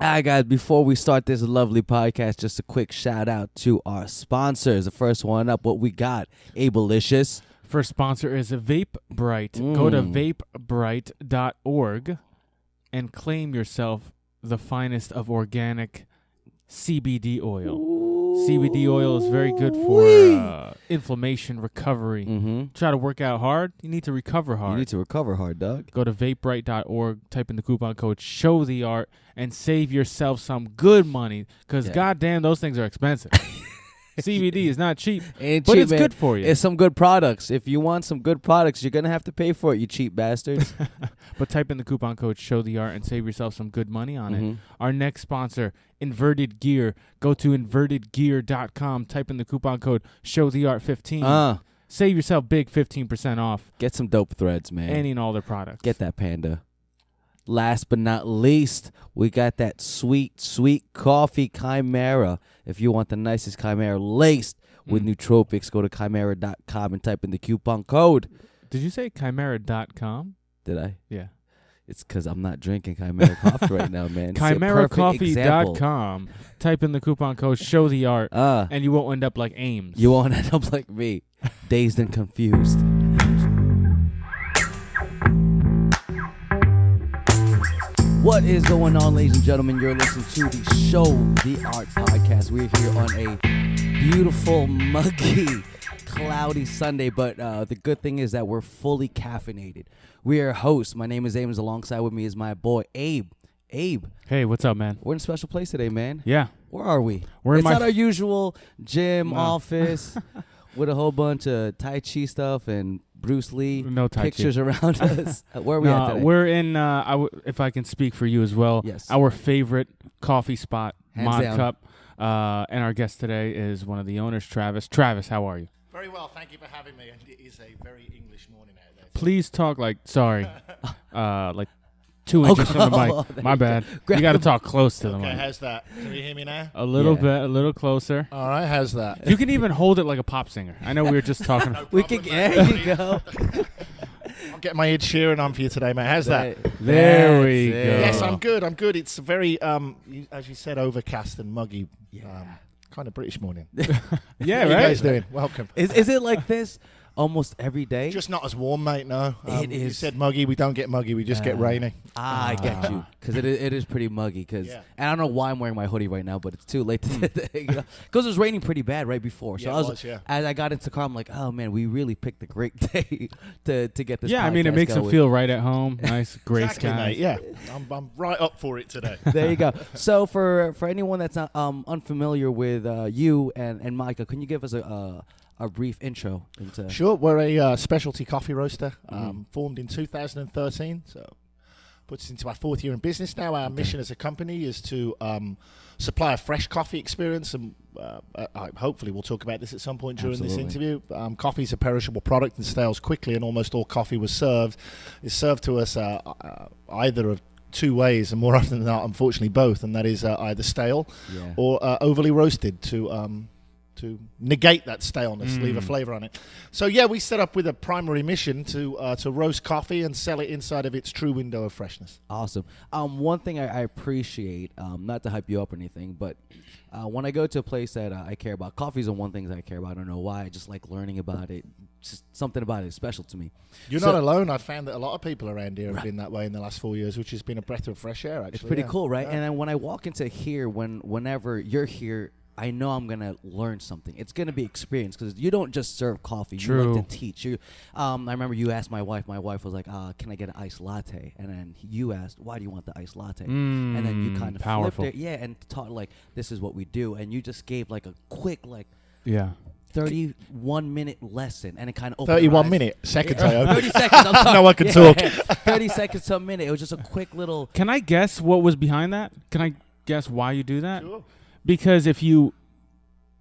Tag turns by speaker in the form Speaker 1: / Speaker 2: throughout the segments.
Speaker 1: All right, guys, before we start this lovely podcast, just a quick shout out to our sponsors. The first one up, what we got? Ableicious.
Speaker 2: First sponsor is Vape Bright. Go to vapebright.org and claim yourself the finest of organic CBD oil. CBD oil is very good for inflammation recovery.
Speaker 1: Mm-hmm.
Speaker 2: Try to work out hard, you need to recover hard.
Speaker 1: You need to recover hard, Doug.
Speaker 2: Go to vapebright.org, type in the coupon code Show the Art, and save yourself some good money, because goddamn, those things are expensive. CBD is not cheap,
Speaker 1: Ain't
Speaker 2: but
Speaker 1: cheap,
Speaker 2: it's
Speaker 1: man.
Speaker 2: good for you.
Speaker 1: It's some good products. If you want some good products, you're going to have to pay for it, you cheap bastards.
Speaker 2: But type in the coupon code Show the Art and save yourself some good money on it.
Speaker 1: Mhm.
Speaker 2: Our next sponsor, Inverted Gear. Go to invertedgear.com, type in the coupon code Show the Art 15. Save yourself big 15% off
Speaker 1: Get some dope threads, man.
Speaker 2: any and all their products.
Speaker 1: Get that, Panda. Last but not least, we got that sweet, sweet coffee Chimera. If you want the nicest Chimera laced with nootropics, go to chimera.com and type in the coupon code.
Speaker 2: Did you say chimera.com?
Speaker 1: Did I?
Speaker 2: Yeah.
Speaker 1: It's because I'm not drinking Chimera coffee right now, man. It's a perfect example.
Speaker 2: Chimeracoffee.com. Type in the coupon code Show the Art, and you won't end up like Ames.
Speaker 1: You won't end up like me, dazed and confused. What is going on, ladies and gentlemen? You're listening to the Show the Art podcast. We're here on a beautiful, muggy, cloudy Sunday, but the good thing is that we're fully caffeinated. We are hosts. My name is Ames. Alongside with me is my boy, Abe. Abe.
Speaker 2: Hey, what's up, man?
Speaker 1: We're in a special place today, man.
Speaker 2: Yeah.
Speaker 1: Where are we?
Speaker 2: We're in
Speaker 1: it's
Speaker 2: my
Speaker 1: not our usual gym,
Speaker 2: No.
Speaker 1: office with a whole bunch of Tai Chi stuff and Bruce Lee
Speaker 2: No Tai Chi.
Speaker 1: pictures around us. Where are we at today?
Speaker 2: We're in, if I can speak for you as well,
Speaker 1: Yes.
Speaker 2: our favorite coffee spot,
Speaker 1: Hands
Speaker 2: Mod
Speaker 1: down.
Speaker 2: Cup. And our guest today is one of the owners, Travis. Travis, how are you?
Speaker 3: Very well, thank you for having me. And it is a very English morning out there.
Speaker 2: Please talk like 2 inches from the
Speaker 1: Oh,
Speaker 2: mic.
Speaker 1: there
Speaker 2: My
Speaker 1: you go.
Speaker 2: bad.
Speaker 1: Grab
Speaker 2: You got to
Speaker 1: him.
Speaker 2: talk close to the
Speaker 3: Okay,
Speaker 2: mic.
Speaker 3: how's that? Can you hear me now?
Speaker 2: A little
Speaker 1: Yeah.
Speaker 2: bit, a little closer.
Speaker 3: All right, how's that?
Speaker 2: You can even hold it like a pop singer. I know we were just talking.
Speaker 1: We can.
Speaker 3: Problem,
Speaker 1: There
Speaker 3: mate.
Speaker 1: you go.
Speaker 3: I'm getting my Ed Sheeran on for you today, mate. How's that?
Speaker 2: There
Speaker 1: That's
Speaker 2: we
Speaker 1: it.
Speaker 2: go.
Speaker 3: Yes, I'm good. I'm good. It's a very, as you said, overcast and muggy, kind of British morning.
Speaker 2: Yeah,
Speaker 3: How you
Speaker 2: right?
Speaker 3: guys doing? Welcome.
Speaker 1: Is it like this almost every day?
Speaker 3: Just not as warm, mate. No,
Speaker 1: It
Speaker 3: You
Speaker 1: is.
Speaker 3: said muggy. We don't get muggy. We just get rainy.
Speaker 1: I get you, because it is pretty muggy. And I don't know why I'm wearing my hoodie right now, but it's too late to because it was raining pretty bad right before. So
Speaker 3: Yeah,
Speaker 1: I
Speaker 3: it
Speaker 1: was,
Speaker 3: was, yeah.
Speaker 1: as I got into the car, I'm like, oh man, we really picked a great day to get this.
Speaker 2: Yeah, I mean, it
Speaker 1: podcast
Speaker 2: makes it
Speaker 1: going.
Speaker 2: feel right at home. Nice, gray
Speaker 3: Exactly,
Speaker 2: skies.
Speaker 3: mate. Yeah, I'm right up for it today.
Speaker 1: There you go. So for anyone that's not unfamiliar with you and Micah, can you give us a brief intro into?
Speaker 3: Sure, we're a specialty coffee roaster, formed in 2013, so puts us into our fourth year in business now. Our mission as a company is to supply a fresh coffee experience, and hopefully we'll talk about this at some point during
Speaker 1: Absolutely.
Speaker 3: this interview. Coffee is a perishable product and stales quickly, and almost all coffee is served to us either of two ways, and more often than not, unfortunately, both, and that is either stale
Speaker 1: Yeah.
Speaker 3: or overly roasted to negate that staleness, leave a flavor on it. So yeah, we set up with a primary mission to roast coffee and sell it inside of its true window of freshness.
Speaker 1: Awesome. One thing I appreciate, not to hype you up or anything, but when I go to a place that I care about, coffees are one thing that I care about. I don't know why. I just like learning about it. Just something about it is special to me.
Speaker 3: You're
Speaker 1: So-
Speaker 3: not alone. I've found that a lot of people around here have been that way in the last 4 years, which has been a breath of fresh air, actually.
Speaker 1: It's pretty
Speaker 3: yeah.
Speaker 1: cool, right?
Speaker 3: Yeah.
Speaker 1: And then when I walk into here, whenever you're here, I know I'm gonna learn something. It's gonna be experience because you don't just serve coffee. You
Speaker 2: True.
Speaker 1: like to teach. I remember you asked my wife. My wife was like, "Can I get an iced latte?" And then you asked, "Why do you want the iced latte?" And then you kind of
Speaker 2: powerful.
Speaker 1: flipped it, yeah, and taught like this is what we do. And you just gave like a quick 31-minute lesson, and it kind of opened
Speaker 3: 31
Speaker 1: our eyes.
Speaker 3: minute seconds. I hope.
Speaker 1: 30 seconds. I'm sorry.
Speaker 3: Now I can
Speaker 1: Yeah,
Speaker 3: talk.
Speaker 1: 30 seconds to a minute. It was just a quick little.
Speaker 2: Can I guess what was behind that? Can I guess why you do that?
Speaker 3: Sure.
Speaker 2: Because if you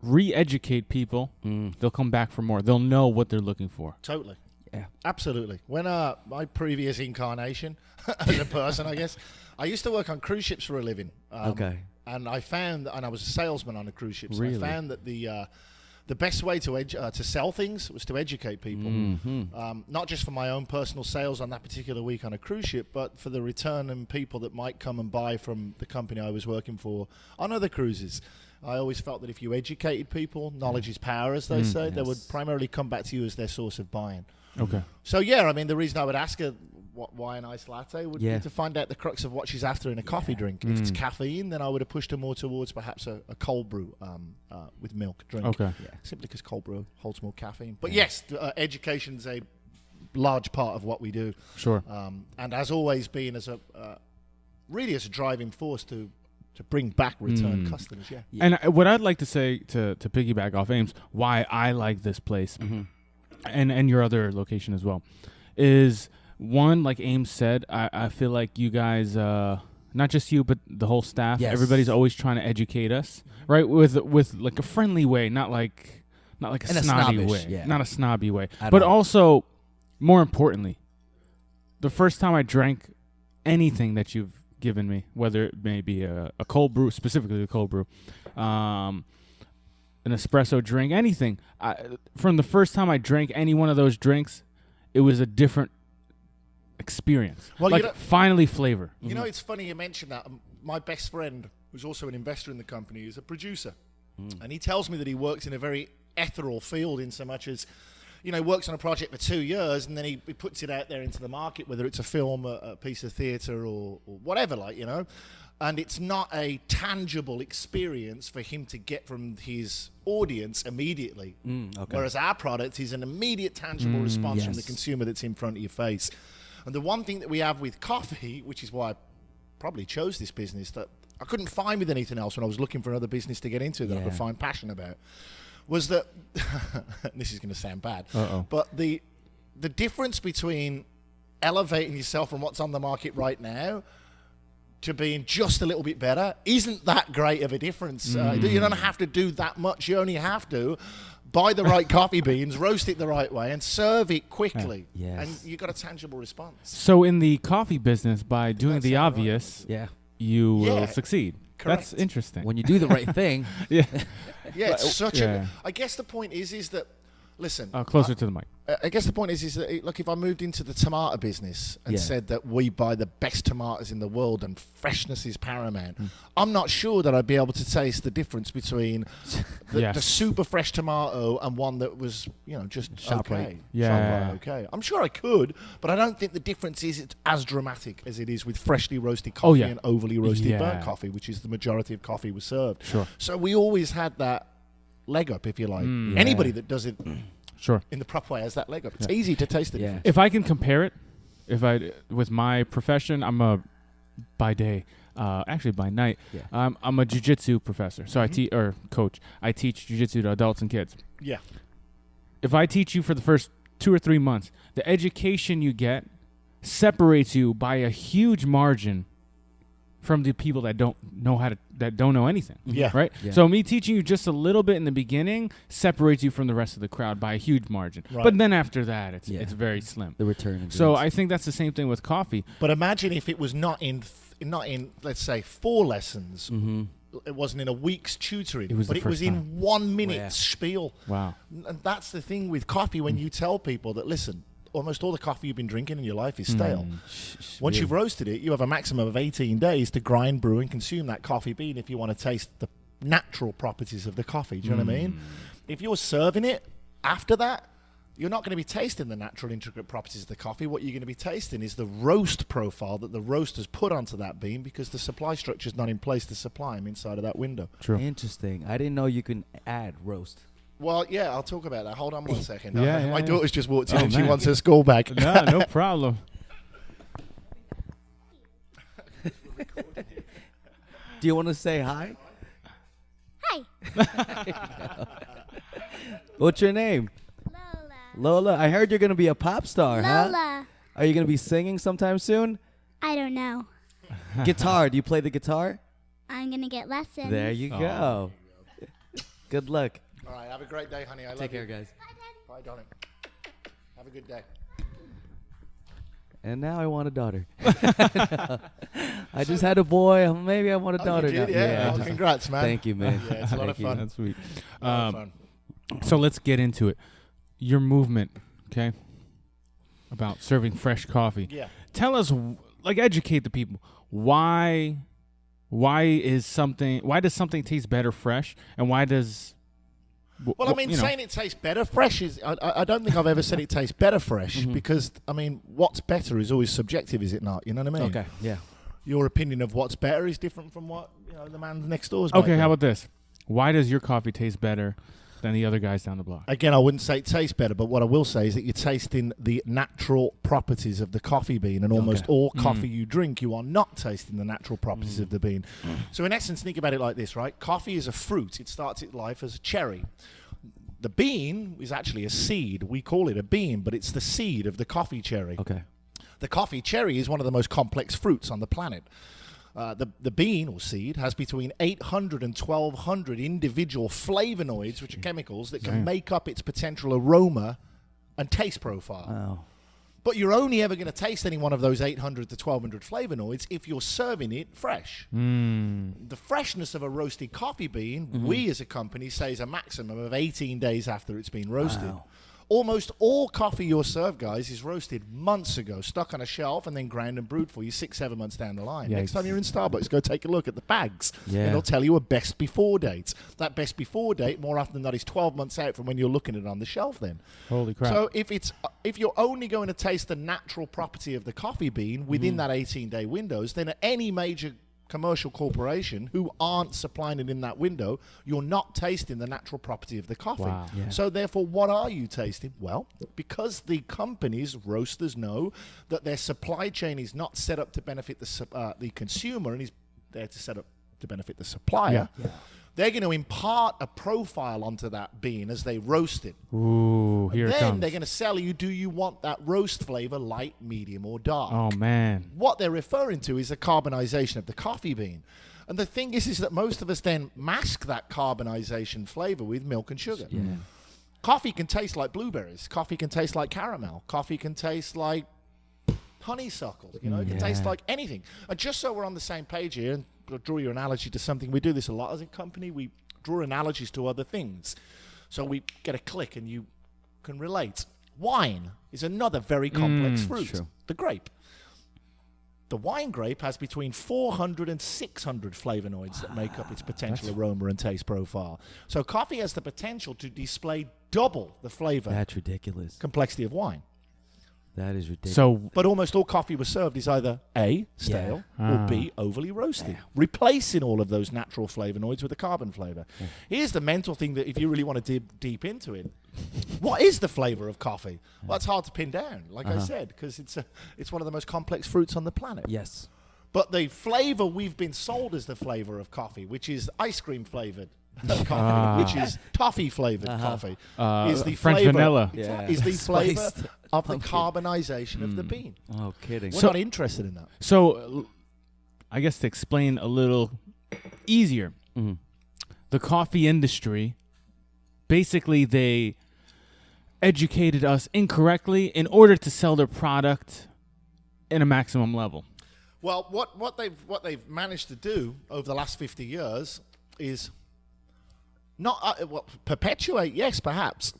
Speaker 2: re-educate people, they'll come back for more. They'll know what they're looking for.
Speaker 3: Totally.
Speaker 1: Yeah.
Speaker 3: Absolutely. When my previous incarnation as a person, I guess, I used to work on cruise ships for a living.
Speaker 1: Okay.
Speaker 3: And I found, and I was a salesman on a cruise ship, so
Speaker 1: Really?
Speaker 3: I found that the the best way to sell things was to educate people. Not just for my own personal sales on that particular week on a cruise ship, but for the return and people that might come and buy from the company I was working for on other cruises. I always felt that if you educated people, knowledge is power, as they say, they would primarily come back to you as their source of buying.
Speaker 2: Okay.
Speaker 3: So, yeah, I mean, the reason I would ask her why an iced latte would be to find out the crux of what she's after in a coffee drink. If it's caffeine, then I would have pushed her more towards perhaps a cold brew with milk drink.
Speaker 2: Okay.
Speaker 3: Yeah. Simply because cold brew holds more caffeine. But yes, education's a large part of what we do.
Speaker 2: Sure.
Speaker 3: And has always been as a driving force to bring back return customers. Yeah.
Speaker 2: And what I'd like to say to piggyback off Ames, why I like this place and your other location as well, is one, like Ames said, I feel like you guys, not just you, but the whole staff, everybody's always trying to educate us, right? With like a friendly way, not like a snobby way, not a snobby way, but also, more importantly, the first time I drank anything that you've given me, whether it may be a cold brew, specifically a cold brew, an espresso drink, anything. From the first time I drank any one of those drinks, it was a different experience. Well, like finally flavor.
Speaker 3: You know, it's funny you mention that. My best friend, who's also an investor in the company, is a producer. And he tells me that he works in a very ethereal field in so much as, you know, works on a project for 2 years and then he puts it out there into the market, whether it's a film, a piece of theatre or whatever, like, you know. And it's not a tangible experience for him to get from his audience immediately. Whereas our product is an immediate, tangible response from the consumer that's in front of your face. And the one thing that we have with coffee, which is why I probably chose this business, that I couldn't find with anything else when I was looking for another business to get into that I could find passion about, was that, this is going to sound bad, but the difference between elevating yourself from what's on the market right now to being just a little bit better isn't that great of a difference. You don't have to do that much. You only have to buy the right coffee beans, roast it the right way, and serve it quickly. And you got a tangible response.
Speaker 2: So in the coffee business, by doing the obvious, you will succeed.
Speaker 3: Correct.
Speaker 2: That's interesting.
Speaker 1: When you do the right thing.
Speaker 3: It's such a... I guess the point is that, listen...
Speaker 2: closer to the mic.
Speaker 3: I guess the point is that, look, if I moved into the tomato business and said that we buy the best tomatoes in the world and freshness is paramount, I'm not sure that I'd be able to taste the difference between the super fresh tomato and one that was, you know, just okay. Okay. I'm sure I could, but I don't think the difference is it's as dramatic as it is with freshly roasted coffee and overly roasted burnt coffee, which is the majority of coffee was served.
Speaker 2: Sure.
Speaker 3: So we always had that leg up, if you like. Anybody that does it... in the proper way has that leg up. It's easy to taste the difference.
Speaker 2: If I can compare it, with my profession, I'm by day, actually by night, I'm a jiu-jitsu professor. So I teach or coach. I teach jiu-jitsu to adults and kids.
Speaker 3: Yeah.
Speaker 2: If I teach you for the first 2 or 3 months, the education you get separates you by a huge margin from the people that don't know anything. Right? Yeah. So me teaching you just a little bit in the beginning separates you from the rest of the crowd by a huge margin. Right. But then after that, it's very slim.
Speaker 1: The return.
Speaker 2: So I think that's the same thing with coffee.
Speaker 3: But imagine if it was not in let's say 4 lessons. It wasn't in a week's tutoring, it was in 1 minute spiel.
Speaker 2: Wow.
Speaker 3: And that's the thing with coffee when you tell people that, listen, almost all the coffee you've been drinking in your life is stale. Once you've roasted it, you have a maximum of 18 days to grind, brew, and consume that coffee bean if you want to taste the natural properties of the coffee. Do you know what I mean? If you're serving it after that, you're not going to be tasting the natural intricate properties of the coffee. What you're going to be tasting is the roast profile that the roaster's put onto that bean because the supply structure is not in place to supply them inside of that window.
Speaker 2: True.
Speaker 1: Interesting. I didn't know you can add roast.
Speaker 3: Well, yeah, I'll talk about that. Hold on 1 second.
Speaker 2: My
Speaker 3: daughter's just walked in and she wants her school back.
Speaker 2: No problem.
Speaker 1: Do you want to say hi?
Speaker 4: Hi.
Speaker 1: What's your name? Lola. I heard you're going to be a pop star, huh?
Speaker 4: Lola.
Speaker 1: Are you going to be singing sometime soon?
Speaker 4: I don't know.
Speaker 1: Guitar. Do you play the guitar?
Speaker 4: I'm going to get lessons.
Speaker 1: There you go. Good luck.
Speaker 3: All right, have a great day, honey. I love you.
Speaker 1: Take care, guys.
Speaker 3: Bye, darling. Have a good day.
Speaker 1: And now I want a daughter. I just had a boy. Maybe I want a daughter
Speaker 3: you did?
Speaker 1: now.
Speaker 3: Yeah. Congrats, man.
Speaker 1: Thank you, man.
Speaker 3: Yeah, it's a lot of fun.
Speaker 2: That's sweet.
Speaker 3: A lot of fun.
Speaker 2: So let's get into it. Your movement, okay, about serving fresh coffee.
Speaker 3: Yeah.
Speaker 2: Tell us, like, educate the people. Why does something taste better fresh, and why does?
Speaker 3: Well, I mean, saying it tastes better fresh is. I don't think I've ever said it tastes better fresh because I mean, what's better is always subjective, is it not? You know what I mean?
Speaker 1: Okay. Yeah.
Speaker 3: Your opinion of what's better is different from what the man next door's.
Speaker 2: Okay, how about this? Why does your coffee taste better than the other guys down the block?
Speaker 3: Again, I wouldn't say it tastes better, but what I will say is that you're tasting the natural properties of the coffee bean, and almost all coffee you drink, you are not tasting the natural properties of the bean. So in essence, think about it like this, right? Coffee is a fruit. It starts its life as a cherry. The bean is actually a seed. We call it a bean, but it's the seed of the coffee cherry.
Speaker 1: Okay.
Speaker 3: The coffee cherry is one of the most complex fruits on the planet. The bean or seed has between 800 and 1,200 individual flavonoids, which are chemicals that can make up its potential aroma and taste profile.
Speaker 1: Wow.
Speaker 3: But you're only ever going to taste any one of those 800 to 1,200 flavonoids if you're serving it fresh. The freshness of a roasted coffee bean, we as a company say is a maximum of 18 days after it's been roasted.
Speaker 1: Wow.
Speaker 3: Almost all coffee you're served, guys, is roasted months ago, stuck on a shelf, and then ground and brewed for you 6-7 months down the line.
Speaker 2: Yikes.
Speaker 3: Next time you're in Starbucks, go take a look at the bags.
Speaker 1: Yeah.
Speaker 3: And they'll tell you a best before date. That best before date, more often than not, is 12 months out from when you're looking at it on the shelf then.
Speaker 2: Holy crap.
Speaker 3: So if you're only going to taste the natural property of the coffee bean within that 18-day windows, then at any major commercial corporation who aren't supplying it in that window, you're not tasting the natural property of the coffee.
Speaker 2: Wow.
Speaker 1: Yeah.
Speaker 3: So therefore, what are you tasting? Well, because the companies, roasters, know that their supply chain is not set up to benefit the consumer and is there to set up to benefit the supplier, they're going to impart a profile onto that bean as they roast it.
Speaker 2: Ooh, here it
Speaker 3: Then
Speaker 2: comes.
Speaker 3: they're going to sell you, do you want that roast flavor light, medium, or dark?
Speaker 2: Oh man.
Speaker 3: What they're referring to is the carbonization of the coffee bean. And the thing is that most of us then mask that carbonization flavor with milk and sugar.
Speaker 1: Yeah.
Speaker 3: Coffee can taste like blueberries. Coffee can taste like caramel. Coffee can taste like honeysuckle. It can taste like anything. And just so we're on the same page here, and I'll draw your analogy to something. We do this a lot as a company. We draw analogies to other things. So we get a click and you can relate. Wine is another very complex fruit.
Speaker 1: True.
Speaker 3: The grape. The wine grape has between 400 and 600 flavonoids that make up its potential aroma and taste profile. So coffee has the potential to display double the flavor
Speaker 1: That's ridiculous.
Speaker 3: complexity of wine.
Speaker 1: That is ridiculous.
Speaker 2: So
Speaker 3: But almost all coffee was served is either A, stale, or B, overly roasted, replacing all of those natural flavonoids with a carbon flavor. Here's the mental thing that if you really want to dig deep into it, what is the flavor of coffee? Well, it's hard to pin down, like I said, because it's one of the most complex fruits on the planet.
Speaker 1: yes.
Speaker 3: But the flavor we've been sold as the flavor of coffee, which is ice cream flavored coffee, which is toffee flavored coffee, is the
Speaker 2: French
Speaker 3: flavor,
Speaker 2: vanilla.
Speaker 1: Yeah.
Speaker 3: is the flavor
Speaker 1: Spiced
Speaker 3: of the
Speaker 1: pumpkin.
Speaker 3: carbonization of the bean.
Speaker 1: Oh, kidding.
Speaker 3: We're
Speaker 2: So-
Speaker 3: not interested in that.
Speaker 2: So, I guess to explain a little easier,
Speaker 1: Mhm.
Speaker 2: the coffee industry, basically they educated us incorrectly in order to sell their product in a maximum level.
Speaker 3: Well, what they've managed to do over the last 50 years is not perpetuate, yes, perhaps,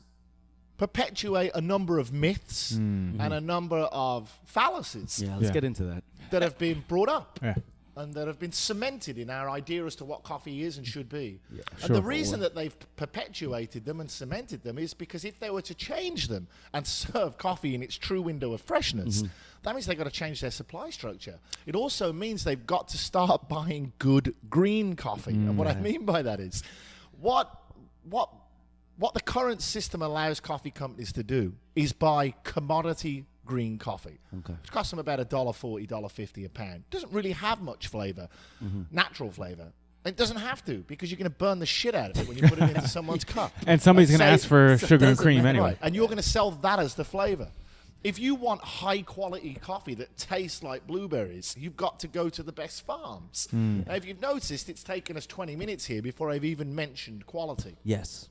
Speaker 3: perpetuate a number of myths and a number of fallacies
Speaker 1: Yeah, let's
Speaker 2: Yeah.
Speaker 1: get into that.
Speaker 3: that have been brought up
Speaker 2: Yeah.
Speaker 3: and that have been cemented in our idea as to what coffee is and should be. And
Speaker 2: Sure.
Speaker 3: the reason that they've perpetuated them and cemented them is because if they were to change them and serve coffee in its true window of freshness, that means they've got to change their supply structure. It also means they've got to start buying good green coffee. And what I mean by that is what the current system allows coffee companies to do is buy commodity green coffee, which costs them about $1.40, $1.50 a pound. Doesn't really have much flavor, natural flavor. It doesn't have to, because you're going to burn the shit out of it when you put it into someone's cup.
Speaker 2: And somebody's going to
Speaker 3: Say-
Speaker 2: ask for sugar and
Speaker 1: doesn't
Speaker 2: cream
Speaker 1: matter.
Speaker 2: anyway.
Speaker 3: Right, and you're going to sell that as the flavor. If you want high quality coffee that tastes like blueberries, you've got to go to the best farms. Now, if you've noticed, it's taken us 20 minutes here before I've even mentioned quality.
Speaker 1: Yes.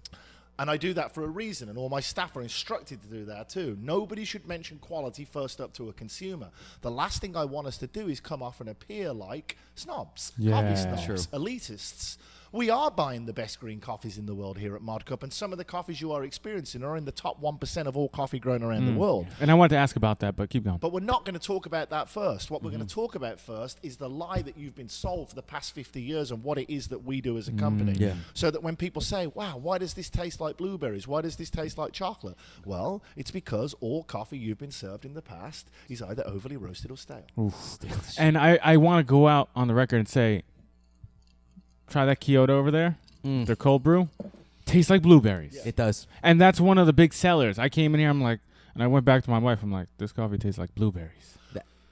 Speaker 3: And I do that for a reason, and all my staff are instructed to do that too. Nobody should mention quality first up to a consumer. The last thing I want us to do is come off and appear like snobs,
Speaker 2: Yeah.
Speaker 3: coffee snobs,
Speaker 1: True.
Speaker 3: elitists. We are buying the best green coffees in the world here at Mod Cup, and some of the coffees you are experiencing are in the top 1% of all coffee grown around the world.
Speaker 2: And I wanted to ask about that, but keep going.
Speaker 3: But we're not going to talk about that first. What we're going to talk about first is the lie that you've been sold for the past 50 years and what it is that we do as a company.
Speaker 1: Yeah.
Speaker 3: So that when people say, wow, why does this taste like blueberries? Why does this taste like chocolate? Well, it's because all coffee you've been served in the past is either overly roasted or stale.
Speaker 2: And I want to go out on the record and say, try that Kyoto over there, their cold brew, tastes like blueberries.
Speaker 1: It does.
Speaker 2: And that's one of the big sellers. I came in here, I'm like, and I went back to my wife, I'm like, this coffee tastes like blueberries.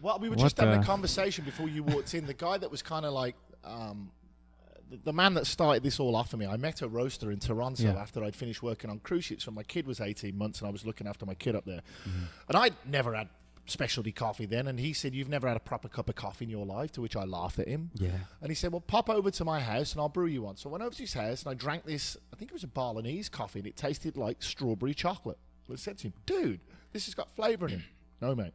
Speaker 3: Well, we were
Speaker 2: What
Speaker 3: just having
Speaker 2: the-
Speaker 3: a conversation before you walked in. The guy that was kind of like the man that started this all off for me. I met a roaster in Toronto
Speaker 2: Yeah.
Speaker 3: after I'd finished working on cruise ships when my kid was 18 months and I was looking after my kid up there. And I'd never had specialty coffee then. And he said, "You've never had a proper cup of coffee in your life?" To which I laughed at him.
Speaker 1: Yeah.
Speaker 3: And he said, "Well, pop over to my house and I'll brew you one." So I went over to his house and I drank this, I think it was a Balinese coffee, and it tasted like strawberry chocolate. I said to him, "Dude, this has got flavour in it." "No, mate.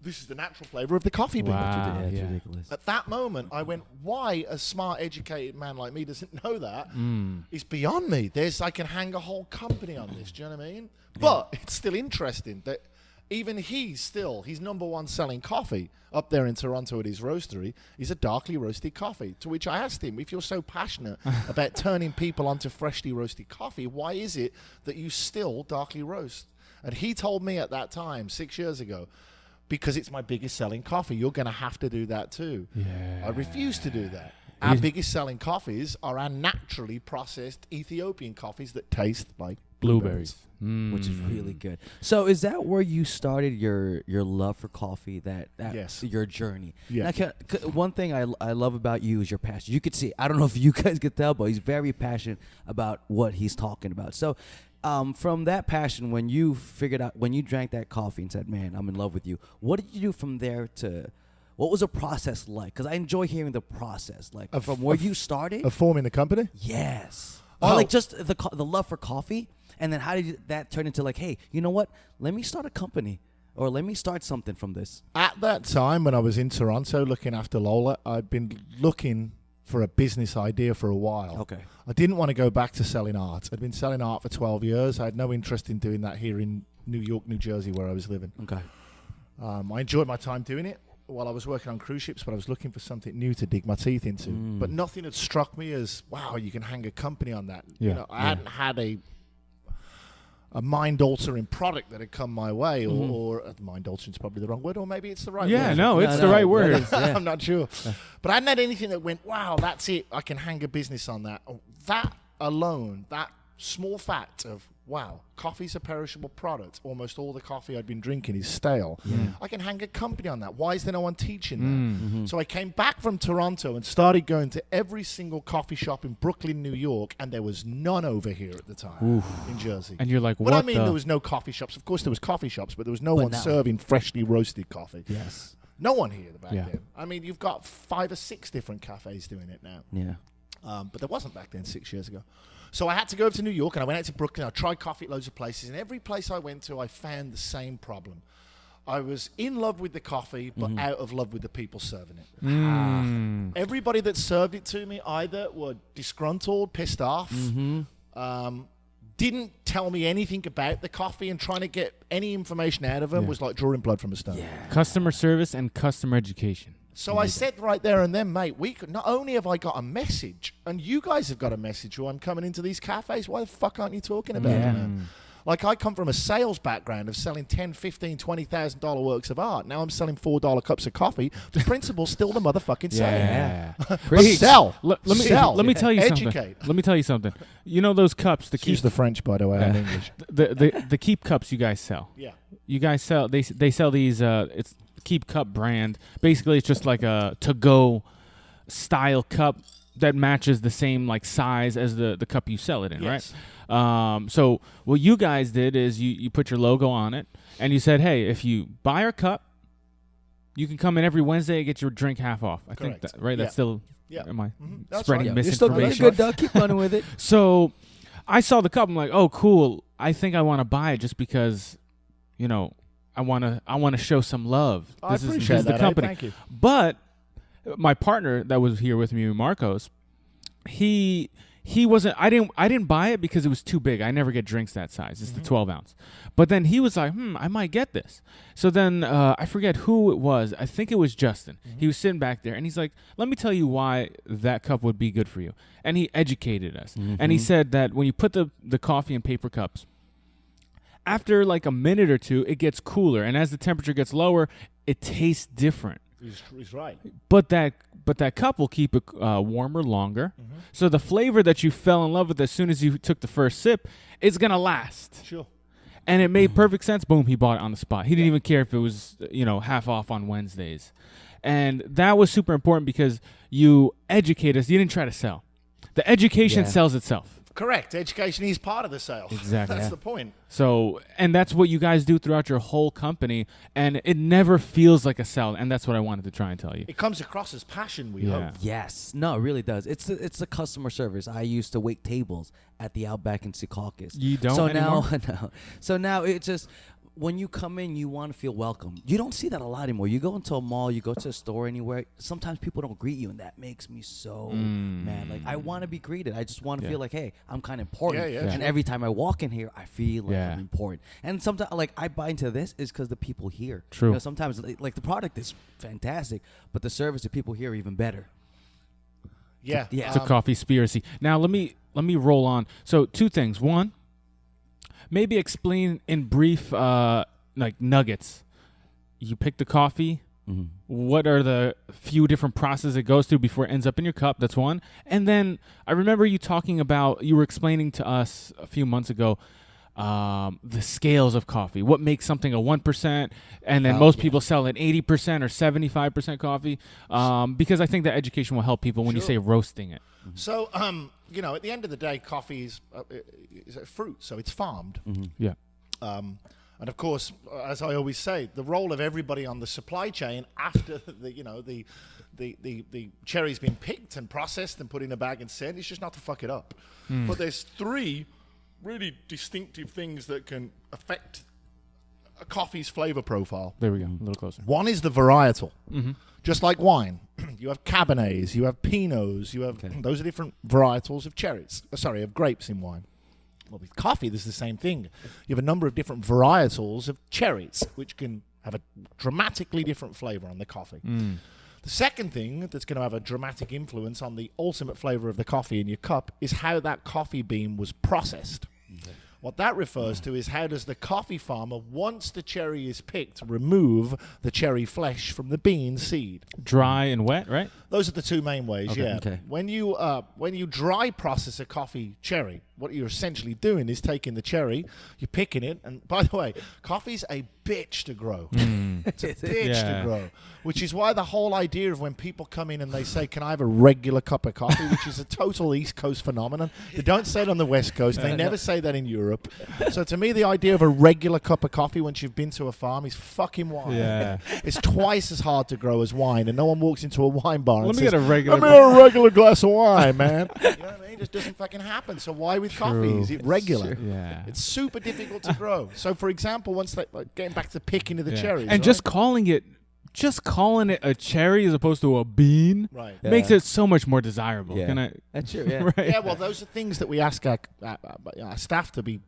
Speaker 3: This is the natural flavour of the coffee bean."
Speaker 2: Wow.
Speaker 1: Yeah, it's
Speaker 2: yeah.
Speaker 1: ridiculous.
Speaker 3: At that moment, I went, why a smart, educated man like me doesn't know that is beyond me. I can hang a whole company on this, do you know what I mean? But it's still interesting that even he's number one selling coffee up there in Toronto at his roastery is a darkly roasted coffee. To which I asked him, if you're so passionate about turning people onto freshly roasted coffee, why is it that you still darkly roast? And he told me at that time, 6 years ago, because it's my biggest selling coffee. You're going to have to do that too.
Speaker 2: Yeah.
Speaker 3: I refuse to do that. Our biggest selling coffees are our naturally processed Ethiopian coffees that taste like
Speaker 2: Blueberries.
Speaker 1: Which is really good. So is that where you started your love for coffee? That
Speaker 3: Yes.
Speaker 1: your journey.
Speaker 3: Yeah.
Speaker 1: Now, one thing I love about you is your passion. You could see. I don't know if you guys could tell, but he's very passionate about what he's talking about. So, from that passion, when you drank that coffee and said, "Man, I'm in love with you," what did you do from there to? What was the process like? Because I enjoy hearing the process, like from where you started.
Speaker 3: Of forming the company?
Speaker 1: Yes.
Speaker 3: Oh.
Speaker 1: Or like just the love for coffee, and then how did that turn into like, hey, you know what? Let me start a company, or let me start something from this.
Speaker 3: At that time, when I was in Toronto looking after Lola, I'd been looking for a business idea for a while.
Speaker 1: Okay.
Speaker 3: I didn't want to go back to selling art. I'd been selling art for 12 years. I had no interest in doing that here in New York, New Jersey, where I was living.
Speaker 1: Okay.
Speaker 3: I enjoyed my time doing it while I was working on cruise ships, but I was looking for something new to dig my teeth into. But nothing had struck me as, wow, you can hang a company on that.
Speaker 2: Yeah.
Speaker 3: You know, I hadn't had a mind-altering product that had come my way, or mind-altering is probably the wrong word, or maybe it's the right
Speaker 2: Yeah,
Speaker 3: word.
Speaker 2: no, it's the right word.
Speaker 1: Yeah.
Speaker 3: I'm not sure. But I hadn't had anything that went, wow, that's it. I can hang a business on that. That alone, that small fact of, wow, coffee's a perishable product. Almost all the coffee I'd been drinking is stale. I can hang a company on that. Why is there no one teaching that? So I came back from Toronto and started going to every single coffee shop in Brooklyn, New York, and there was none over here at the time in Jersey.
Speaker 2: And you're like,
Speaker 3: But
Speaker 2: what
Speaker 3: I mean,
Speaker 2: the?
Speaker 3: there was no coffee shops. Of course, there was coffee shops, but there was no
Speaker 1: But
Speaker 3: one
Speaker 1: now-
Speaker 3: serving freshly roasted coffee.
Speaker 1: Yes.
Speaker 3: No one here back
Speaker 2: Yeah.
Speaker 3: then. I mean, you've got 5 or 6 different cafes doing it now.
Speaker 1: Yeah.
Speaker 3: But there wasn't back then, 6 years ago. So I had to go over to New York, and I went out to Brooklyn. I tried coffee at loads of places, and every place I went to, I found the same problem. I was in love with the coffee, but out of love with the people serving it. Everybody that served it to me either were disgruntled, pissed off, didn't tell me anything about the coffee, and trying to get any information out of them was like drawing blood from a stone.
Speaker 2: Customer service and customer education.
Speaker 3: So I said right there and then, mate, not only have I got a message, and you guys have got a message who I'm coming into these cafes, why the fuck aren't you talking about it, man? Like, I come from a sales background of selling $10,000, $15,000, $20,000 works of art. Now I'm selling $4 cups of coffee. The principle's still the motherfucking same.
Speaker 2: Yeah.
Speaker 3: But sell.
Speaker 2: Let me
Speaker 3: Sell.
Speaker 2: let me tell you
Speaker 3: Educate.
Speaker 2: something. Let me tell you something. You know those cups, the
Speaker 3: Excuse
Speaker 2: keep
Speaker 3: the French, by the way. I'm English.
Speaker 2: the keep cups you guys sell.
Speaker 3: Yeah.
Speaker 2: You guys sell they sell these it's Keep Cup brand. Basically, it's just like a to-go style cup that matches the same like size as the cup you sell it in,
Speaker 3: Yes.
Speaker 2: right? So what you guys did is you put your logo on it, and you said, hey, if you buy our cup, you can come in every Wednesday and get your drink half off. I think
Speaker 3: Correct.
Speaker 2: that, right? That's
Speaker 3: Yeah.
Speaker 2: still,
Speaker 3: Yeah.
Speaker 2: am I
Speaker 3: That's
Speaker 2: spreading
Speaker 3: right.
Speaker 1: You're still doing
Speaker 2: misinformation?
Speaker 1: good, Doug. Keep running with it.
Speaker 2: So I saw the cup. I'm like, oh, cool. I think I want to buy it just because, you know, I want to show some love.
Speaker 3: I
Speaker 2: This
Speaker 3: appreciate
Speaker 2: is the
Speaker 3: that.
Speaker 2: company.
Speaker 3: Thank you.
Speaker 2: But my partner that was here with me, Marcos, he wasn't. I didn't buy it because it was too big. I never get drinks that size. It's the 12 ounce. But then he was like, I might get this. So then I forget who it was. I think it was Justin. He was sitting back there and he's like, let me tell you why that cup would be good for you. And he educated us. And he said that when you put the coffee in paper cups, after like a minute or two, it gets cooler. And as the temperature gets lower, it tastes different.
Speaker 3: He's right.
Speaker 2: But that cup will keep it warmer longer. So the flavor that you fell in love with as soon as you took the first sip is going to last.
Speaker 3: Sure.
Speaker 2: And it made perfect sense. Boom, he bought it on the spot. He didn't even care if it was, half off on Wednesdays. And that was super important because you educate us. You didn't try to sell. The education sells itself.
Speaker 3: Correct. Education is part of the sale.
Speaker 2: Exactly.
Speaker 3: That's the point.
Speaker 2: So, and that's what you guys do throughout your whole company, and it never feels like a sell, and that's what I wanted to try and tell you.
Speaker 3: It comes across as passion, we
Speaker 2: Yeah.
Speaker 3: hope.
Speaker 1: Yes. No, it really does. It's the customer service. I used to wait tables at the Outback in Secaucus.
Speaker 2: You don't
Speaker 1: so
Speaker 2: anymore?
Speaker 1: No. So now it's just when you come in, you want to feel welcome. You don't see that a lot anymore. You go into a mall, you go to a store anywhere. Sometimes people don't greet you, and that makes me so mad. Like I want to be greeted. I just want to feel like, hey, I'm kind of important.
Speaker 3: Yeah,
Speaker 1: and
Speaker 3: sure.
Speaker 1: every time I walk in here, I feel like I'm important. And sometimes, like I buy into this is because the people here.
Speaker 2: True.
Speaker 1: Sometimes, like the product is fantastic, but the service the people here are even better.
Speaker 3: Yeah.
Speaker 1: Yeah.
Speaker 2: It's a coffee spiracy. Now let me roll on. So 2 things. One, maybe explain in brief, like nuggets. You pick the coffee. What are the few different processes it goes through before it ends up in your cup? That's one. And then I remember you were explaining to us a few months ago the scales of coffee. What makes something a 1%, and then most people sell an 80% or 75% coffee, because I think that education will help people when you say roasting it.
Speaker 3: So, at the end of the day, coffee is a fruit, so it's farmed.
Speaker 2: Yeah.
Speaker 3: And of course, as I always say, the role of everybody on the supply chain after the cherry's been picked and processed and put in a bag and sent is just not to fuck it up. But there's 3 really distinctive things that can affect a coffee's flavor profile.
Speaker 2: There we go. A little closer.
Speaker 3: One is the varietal. Just like wine, you have Cabernets, you have Pinots, you have those are different varietals of of grapes in wine. Well, with coffee, there's the same thing. You have a number of different varietals of cherries, which can have a dramatically different flavor on the coffee. The second thing that's going to have a dramatic influence on the ultimate flavor of the coffee in your cup is how that coffee bean was processed. What that refers to is how does the coffee farmer, once the cherry is picked, remove the cherry flesh from the bean seed.
Speaker 2: Dry and wet, right?
Speaker 3: Those are the 2 main ways, yeah.
Speaker 1: Okay.
Speaker 3: When you dry process a coffee cherry, what you're essentially doing is taking the cherry, you're picking it, and by the way, coffee's a bitch to grow. It's a bitch to grow, which is why the whole idea of when people come in and they say, can I have a regular cup of coffee, which is a total East Coast phenomenon. They don't say it on the West Coast. They never say that in Europe. So to me, the idea of a regular cup of coffee once you've been to a farm is fucking wild.
Speaker 2: Yeah.
Speaker 3: It's twice as hard to grow as wine, and no one walks into a wine bar and
Speaker 2: Let me
Speaker 3: says,
Speaker 2: get a regular.
Speaker 3: "Let me have a regular glass of wine, man." You know what I mean? It just doesn't fucking happen. So why with coffee? Is it regular?
Speaker 2: Yeah.
Speaker 3: It's super difficult to grow. So, for example, once getting back to picking of the cherries,
Speaker 2: and just calling it a cherry as opposed to a bean
Speaker 3: right.
Speaker 2: makes it so much more desirable.
Speaker 1: Yeah.
Speaker 2: Can I?
Speaker 1: That's true. Yeah.
Speaker 2: Right.
Speaker 3: Yeah, well, those are things that we ask our staff to be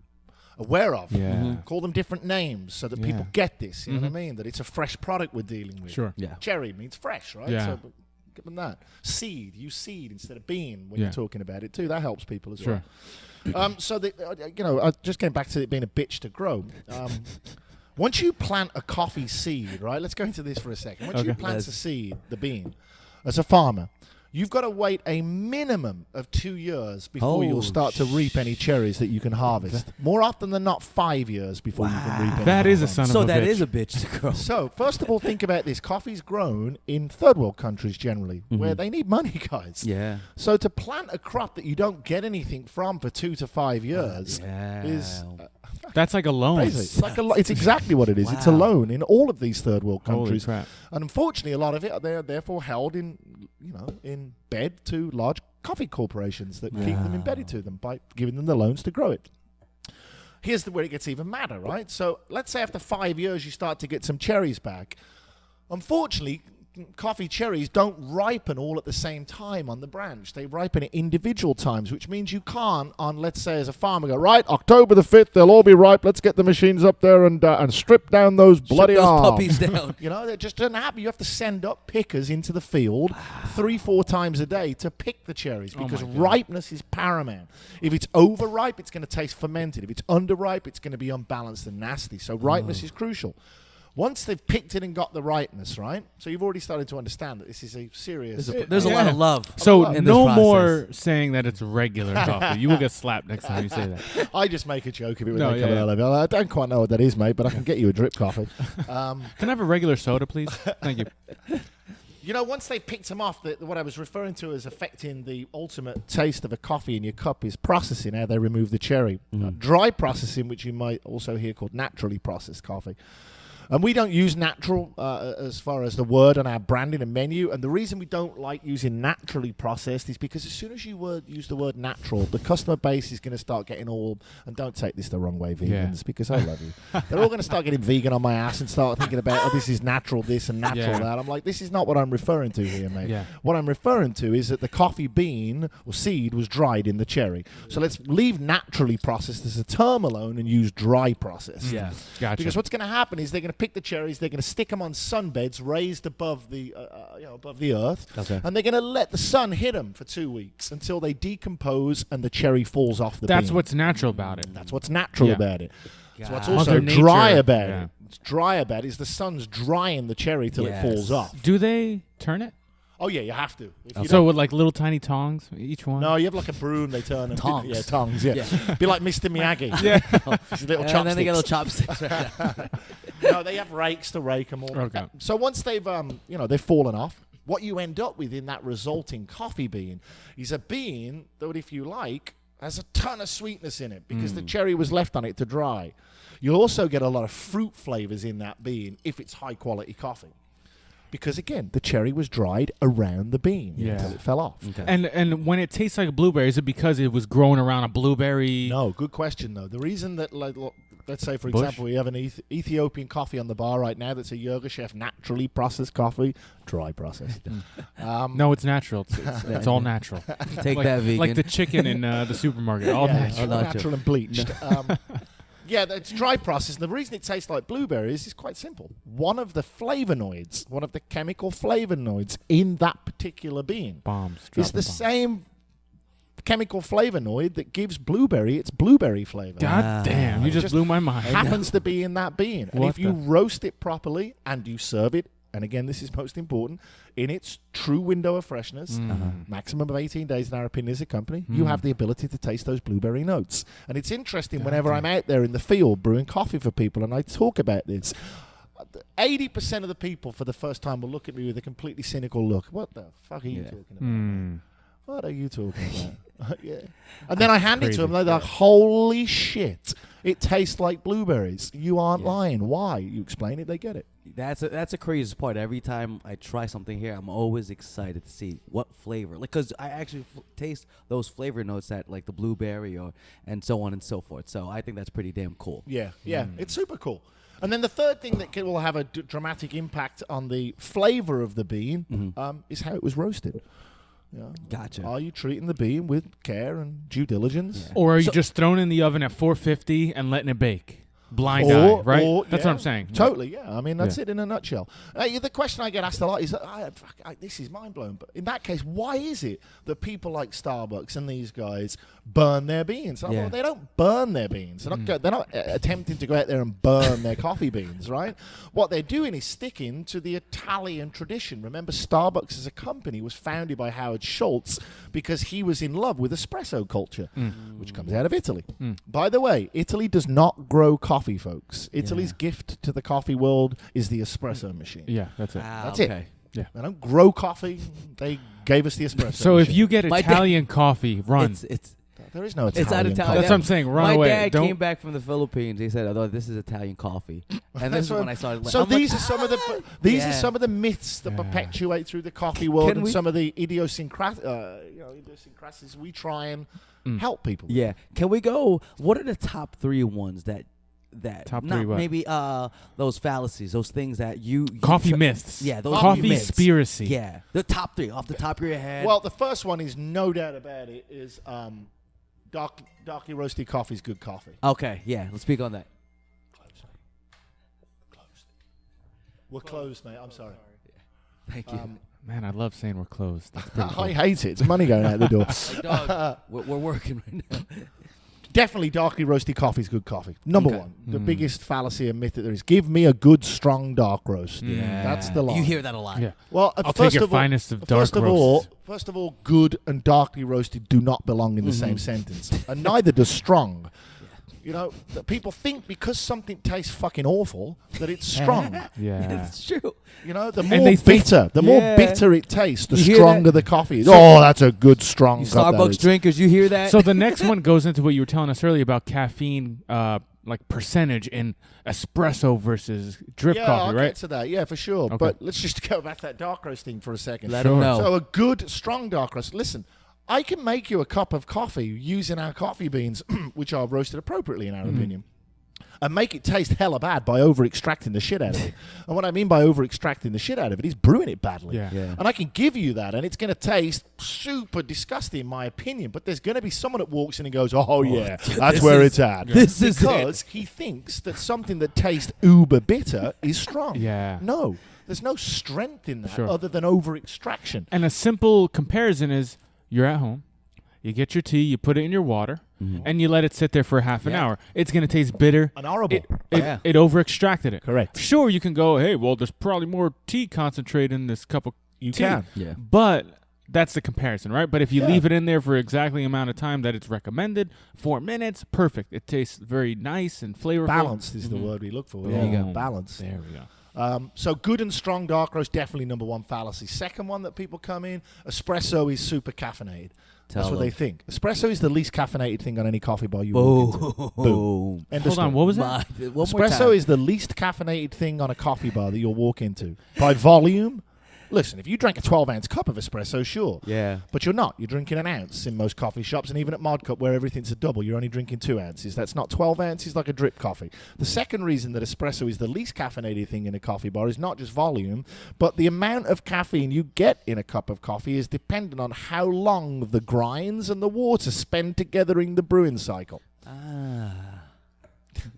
Speaker 3: aware of.
Speaker 2: Yeah.
Speaker 3: Call them different names so that people get this. You know what I mean? That it's a fresh product we're dealing with.
Speaker 2: Sure.
Speaker 1: Yeah.
Speaker 3: Cherry means fresh, right?
Speaker 2: Yeah.
Speaker 3: So give them that. Seed. Use seed instead of bean when
Speaker 2: Yeah.
Speaker 3: you're talking about it too. That helps people as
Speaker 2: Sure.
Speaker 3: well. So, I just came back to it being a bitch to grow. Once you plant a coffee seed, right? Let's go into this for a second. Once you plant a seed, the bean, as a farmer, you've got to wait a minimum of 2 years before you'll start to reap any cherries that you can harvest. More often than not, 5 years before you can reap any.
Speaker 2: That is a son of
Speaker 1: So
Speaker 2: a
Speaker 1: that
Speaker 2: bitch.
Speaker 1: is a bitch to grow.
Speaker 3: So, first of all, think about this. Coffee's grown in third world countries generally, where they need money, guys.
Speaker 1: Yeah.
Speaker 3: So to plant a crop that you don't get anything from for 2 to 5 years is
Speaker 2: That's like a loan.
Speaker 3: crazy. It's exactly what it is. It's a
Speaker 1: Wow.
Speaker 3: loan in all of these third world
Speaker 2: Holy
Speaker 3: countries.
Speaker 2: crap.
Speaker 3: And unfortunately, a lot of it they're therefore held in bed to large coffee corporations that keep them embedded to them by giving them the loans to grow it. Here's where it gets even madder, right? So let's say after 5 years you start to get some cherries back. Unfortunately, coffee cherries don't ripen all at the same time on the branch. They ripen at individual times, which means you can't, on, let's say, as a farmer, go, right, October the 5th, they'll all be ripe. Let's get the machines up there and strip down those bloody
Speaker 1: Strip those
Speaker 3: arms.
Speaker 1: puppies down.
Speaker 3: You know, that just doesn't happen. You have to send up pickers into the field 3-4 times a day to pick the cherries
Speaker 2: Oh
Speaker 3: because
Speaker 2: my God.
Speaker 3: ripeness is paramount. If it's overripe, it's going to taste fermented. If it's underripe, it's going to be unbalanced and nasty. So ripeness is crucial. Once they've picked it and got the ripeness, right? So you've already started to understand that this is a serious...
Speaker 1: There's a lot of love.
Speaker 2: So
Speaker 1: in this
Speaker 2: no
Speaker 1: process.
Speaker 2: more saying that it's regular coffee. You will get slapped next time you say that.
Speaker 3: I just make a joke of it when
Speaker 2: No,
Speaker 3: they come
Speaker 2: yeah,
Speaker 3: out of it. I don't quite know what that is, mate, but I can get you a drip coffee.
Speaker 2: Can I have a regular soda, please? Thank you.
Speaker 3: You know, once they've picked them off, what I was referring to as affecting the ultimate taste of a coffee in your cup is processing, how they remove the cherry. Dry processing, which you might also hear called naturally processed coffee. And we don't use natural as far as the word on our branding and menu. And the reason we don't like using naturally processed is because as soon as you use the word natural, the customer base is going to start getting all, and don't take this the wrong way, vegans, because I love you. They're all going to start getting vegan on my ass and start thinking about, oh, this is natural this and natural that. I'm like, this is not what I'm referring to here, mate.
Speaker 2: Yeah.
Speaker 3: What I'm referring to is that the coffee bean or seed was dried in the cherry. So let's leave naturally processed as a term alone and use dry processed.
Speaker 1: Yeah.
Speaker 2: Gotcha.
Speaker 3: Because what's going to happen is they're going to pick the cherries, they're going to stick them on sunbeds raised above the above the earth, and they're going to let the sun hit them for 2 weeks until they decompose and the cherry falls off the
Speaker 2: That's
Speaker 3: bean.
Speaker 2: what's natural about it.
Speaker 3: That's what's natural
Speaker 2: Yeah.
Speaker 3: about it. So what's
Speaker 1: Mother
Speaker 3: also
Speaker 2: Nature,
Speaker 3: dry about
Speaker 2: yeah.
Speaker 3: it. What's dry about it is the sun's drying the cherry till
Speaker 1: Yes.
Speaker 3: it falls off.
Speaker 2: Do they turn it?
Speaker 3: Oh yeah, you have to. If you
Speaker 2: So
Speaker 3: don't-
Speaker 2: with like little tiny tongs, each one?
Speaker 3: no, you have like a broom. They turn them.
Speaker 1: Tongs.
Speaker 3: Yeah, tongs. Yeah, be like Mr. Miyagi.
Speaker 2: Yeah.
Speaker 3: His little
Speaker 1: And then they get
Speaker 3: chopsticks.
Speaker 1: little chopsticks.
Speaker 3: No, they have rakes to rake them all.
Speaker 2: Okay.
Speaker 3: So once they've they've fallen off, what you end up with in that resulting coffee bean is a bean that, if you like, has a ton of sweetness in it because the cherry was left on it to dry. You'll also get a lot of fruit flavors in that bean if it's high quality coffee. Because again, the cherry was dried around the bean until it fell off.
Speaker 1: Okay.
Speaker 2: And when it tastes like a blueberry, is it because it was growing around a blueberry?
Speaker 3: No, good question though. The reason that, let's say for
Speaker 2: Bush?
Speaker 3: example, we have an Ethiopian coffee on the bar right now that's a Yirgacheffe naturally processed coffee, dry processed.
Speaker 2: No, it's natural. It's all natural.
Speaker 1: Take
Speaker 2: like,
Speaker 1: that, vegan.
Speaker 2: Like the chicken in the supermarket. All
Speaker 3: Yeah,
Speaker 2: natural.
Speaker 3: it's
Speaker 1: all
Speaker 3: natural and bleached. Yeah, it's dry process. And the reason it tastes like blueberries is quite simple. One of the flavonoids, one of the chemical flavonoids in that particular bean
Speaker 2: Bombs.
Speaker 3: is
Speaker 2: dropping
Speaker 3: the
Speaker 2: bombs.
Speaker 3: same chemical flavonoid that gives blueberry its blueberry flavor.
Speaker 2: God damn, you
Speaker 3: It
Speaker 2: just
Speaker 3: just
Speaker 2: blew my mind.
Speaker 3: Happens to be in that bean. And
Speaker 2: What
Speaker 3: if you
Speaker 2: the-
Speaker 3: roast it properly and you serve it, and again, this is most important, in its true window of freshness, maximum of 18 days in our opinion as a company, you have the ability to taste those blueberry notes. And it's interesting whenever I'm out there in the field brewing coffee for people and I talk about this, 80% of the people for the first time will look at me with a completely cynical look. What the fuck are you talking about?
Speaker 2: Hmm.
Speaker 3: What are you talking about? Yeah. And then I hand it
Speaker 2: crazy.
Speaker 3: to them. They're like, holy shit. It tastes like blueberries. You aren't lying. Why? You explain it, they get it.
Speaker 1: That's a crazy part. Every time I try something here, I'm always excited to see what flavor. Like, cause I actually taste those flavor notes that like the blueberry and so on and so forth. So I think that's pretty damn cool.
Speaker 3: Yeah, yeah. It's super cool. And then the third thing that will have a dramatic impact on the flavor of the bean is how it was roasted. Yeah.
Speaker 1: Gotcha.
Speaker 3: Are you treating the bean with care and due diligence?
Speaker 1: Yeah.
Speaker 2: Or are you
Speaker 3: So-
Speaker 2: just throwing it in the oven at 450 and letting it bake? Blind eye, right? That's what I'm saying.
Speaker 3: Totally, yeah. I mean, that's
Speaker 2: Yeah.
Speaker 3: it in a nutshell. The question I get asked a lot is, this is mind blowing. But in that case, why is it that people like Starbucks and these guys burn their beans?
Speaker 1: Yeah.
Speaker 3: Well, they don't burn their beans. They're not attempting to go out there and burn their coffee beans, right? What they're doing is sticking to the Italian tradition. Remember, Starbucks as a company was founded by Howard Schultz because he was in love with espresso culture, which comes out of Italy. By the way, Italy does not grow coffee, folks. Italy's gift to the coffee world is the espresso machine.
Speaker 2: Yeah, that's it.
Speaker 3: That's it.
Speaker 1: okay.
Speaker 2: Yeah.
Speaker 3: They don't grow coffee. They gave us the espresso
Speaker 2: So if
Speaker 3: machine.
Speaker 2: you get
Speaker 1: My dad-
Speaker 2: Italian coffee, run.
Speaker 1: It's
Speaker 3: There is no Italian
Speaker 1: it's not Italian.
Speaker 3: coffee.
Speaker 2: That's what I'm saying. Run
Speaker 1: my
Speaker 2: away.
Speaker 1: dad
Speaker 2: Don't.
Speaker 1: came back from the Philippines. He said, "Oh, this is Italian coffee," and this is when I started.
Speaker 3: So
Speaker 1: I'm like,
Speaker 3: these are some of the these are
Speaker 1: Yeah.
Speaker 3: some of the myths that
Speaker 2: Yeah.
Speaker 3: perpetuate through the coffee world
Speaker 1: Can
Speaker 3: and
Speaker 1: we-
Speaker 3: some of the idiosyncrasies we try and help people with.
Speaker 1: Yeah. Can we go? What are the top 3 ones that that?
Speaker 2: Top
Speaker 1: Not
Speaker 2: three what?
Speaker 1: Maybe those fallacies, those things that you
Speaker 2: Coffee
Speaker 1: try-
Speaker 2: myths.
Speaker 1: Yeah, those
Speaker 2: Coffee
Speaker 1: myths.
Speaker 2: spiracy.
Speaker 1: Yeah, the top three off the top of your head.
Speaker 3: Well, the first one is no doubt about it. Is darkly roasted coffee is good coffee.
Speaker 1: okay, yeah, let's speak on that.
Speaker 3: We're closed, mate. I'm sorry.
Speaker 1: Thank you.
Speaker 2: Man, I love saying we're closed. That's pretty cool.
Speaker 3: I hate it. It's money going out the door.
Speaker 1: Hey, dog, we're working right now.
Speaker 3: Definitely darkly roasted coffee is good coffee. Number
Speaker 1: Okay.
Speaker 3: one. The biggest fallacy and myth that there is. Give me a good, strong dark roast.
Speaker 1: Yeah,
Speaker 3: That's the line.
Speaker 1: You hear that a lot.
Speaker 2: Yeah.
Speaker 3: Well,
Speaker 2: I'll
Speaker 3: first
Speaker 2: take your
Speaker 3: of all,
Speaker 2: finest of dark
Speaker 3: first of all,
Speaker 2: roasts.
Speaker 3: first of all, good and darkly roasted do not belong in the same sentence, and neither does strong. You know, that people think because something tastes fucking awful that it's strong.
Speaker 2: Yeah.
Speaker 1: It's true.
Speaker 3: You know, the
Speaker 2: And
Speaker 3: more
Speaker 2: they think-
Speaker 3: bitter, the
Speaker 1: Yeah.
Speaker 3: more bitter it tastes, the
Speaker 1: You hear
Speaker 3: stronger
Speaker 1: that?
Speaker 3: the coffee is. Oh, that's a good strong
Speaker 1: You
Speaker 3: cup that
Speaker 1: Starbucks
Speaker 3: is.
Speaker 1: drinkers, you hear that?
Speaker 2: So the next one goes into what you were telling us earlier about caffeine, like percentage in espresso versus drip
Speaker 3: Yeah,
Speaker 2: coffee,
Speaker 3: I'll
Speaker 2: right?
Speaker 3: get to that. Yeah, for sure.
Speaker 2: Okay.
Speaker 3: But let's just go back to that dark roast thing for a second.
Speaker 1: Let
Speaker 2: Sure.
Speaker 1: them know.
Speaker 3: So a good, strong dark roast. Listen, I can make you a cup of coffee using our coffee beans, which are roasted appropriately in our opinion, and make it taste hella bad by over-extracting the shit out of it. And what I mean by over-extracting the shit out of it is brewing it badly.
Speaker 2: Yeah.
Speaker 1: Yeah.
Speaker 3: And I can give you that, and it's going to taste super disgusting, in my opinion. But there's going to be someone that walks in and goes, "Oh yeah, that's
Speaker 1: this
Speaker 3: where
Speaker 1: is-
Speaker 3: it's at."
Speaker 1: this is
Speaker 3: because he thinks that something that tastes uber bitter is strong.
Speaker 2: Yeah.
Speaker 3: No, there's no strength in that
Speaker 2: Sure.
Speaker 3: other than over-extraction.
Speaker 2: And a simple comparison is you're at home, you get your tea, you put it in your water, and you let it sit there for half an
Speaker 1: Yeah.
Speaker 2: hour. It's going to taste bitter.
Speaker 3: And horrible.
Speaker 1: Yeah.
Speaker 2: It over-extracted it.
Speaker 3: Correct.
Speaker 2: Sure, you can go, hey, well, there's probably more tea concentrate in this cup of
Speaker 3: You
Speaker 2: tea.
Speaker 3: can.
Speaker 1: Yeah.
Speaker 2: But that's the comparison, right? But if you
Speaker 3: Yeah.
Speaker 2: leave it in there for exactly the amount of time that it's recommended, 4 minutes, perfect. It tastes very nice and flavorful.
Speaker 3: Balanced is the
Speaker 2: Mhm.
Speaker 3: word we look for.
Speaker 1: There you go.
Speaker 3: Balance.
Speaker 2: There we go.
Speaker 3: So good and strong dark roast, definitely number one fallacy. Second one that people come in, espresso is super caffeinated.
Speaker 1: Tell
Speaker 3: That's what
Speaker 1: them.
Speaker 3: they think. Espresso is the least caffeinated thing on any coffee bar you walk into.
Speaker 1: Boom.
Speaker 3: End of
Speaker 2: Hold on,
Speaker 3: story.
Speaker 2: what was that?
Speaker 1: One more
Speaker 3: Espresso
Speaker 1: time.
Speaker 3: is the least caffeinated thing on a coffee bar that you'll walk into. By volume, listen, if you drank a 12-ounce cup of espresso, sure.
Speaker 1: Yeah.
Speaker 3: But you're not. You're drinking an ounce in most coffee shops, and even at Mod Cup, where everything's a double, you're only drinking 2 ounces. That's not 12 ounces like a drip coffee. The second reason that espresso is the least caffeinated thing in a coffee bar is not just volume, but the amount of caffeine you get in a cup of coffee is dependent on how long the grinds and the water spend together in the brewing cycle.
Speaker 1: Ah.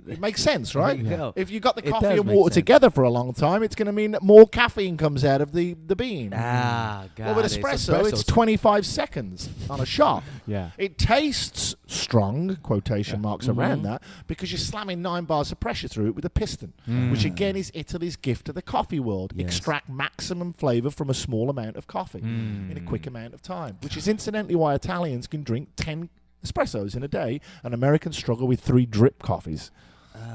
Speaker 3: It makes sense, right?
Speaker 1: There you go.
Speaker 3: If you got the
Speaker 1: It
Speaker 3: coffee
Speaker 1: does
Speaker 3: and
Speaker 1: make
Speaker 3: water
Speaker 1: sense.
Speaker 3: together for a long time, it's going to mean that more caffeine comes out of the bean.
Speaker 1: Ah, got
Speaker 3: Well, with
Speaker 1: it.
Speaker 3: espresso, it's
Speaker 1: Espresso's-
Speaker 3: 25 seconds on a shot.
Speaker 2: Yeah.
Speaker 3: It tastes strong, quotation marks around
Speaker 1: Mm-hmm.
Speaker 3: that, because you're slamming 9 bars of pressure through it with a piston, which again is Italy's gift to the coffee world.
Speaker 1: Yes.
Speaker 3: Extract maximum flavour from a small amount of coffee in a quick amount of time, which is incidentally why Italians can drink 10 espressos in a day and Americans struggle with 3 drip coffees.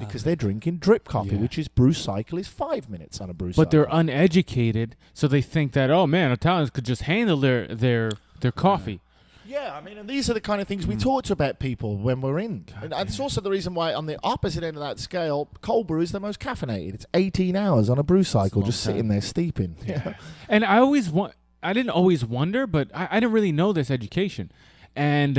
Speaker 3: Because they're drinking drip coffee,
Speaker 2: Yeah.
Speaker 3: which is brew cycle is 5 minutes on a brew cycle.
Speaker 2: But they're uneducated, so they think that, oh man, Italians could just handle their coffee.
Speaker 3: Yeah, I mean, and these are the kind of things we talk to about people when we're in. And it's also the reason why, on the opposite end of that scale, cold brew is the most caffeinated. It's 18 hours on a brew cycle, just
Speaker 1: time.
Speaker 3: sitting there steeping. Yeah.
Speaker 2: And I didn't always wonder, but I didn't really know this education. And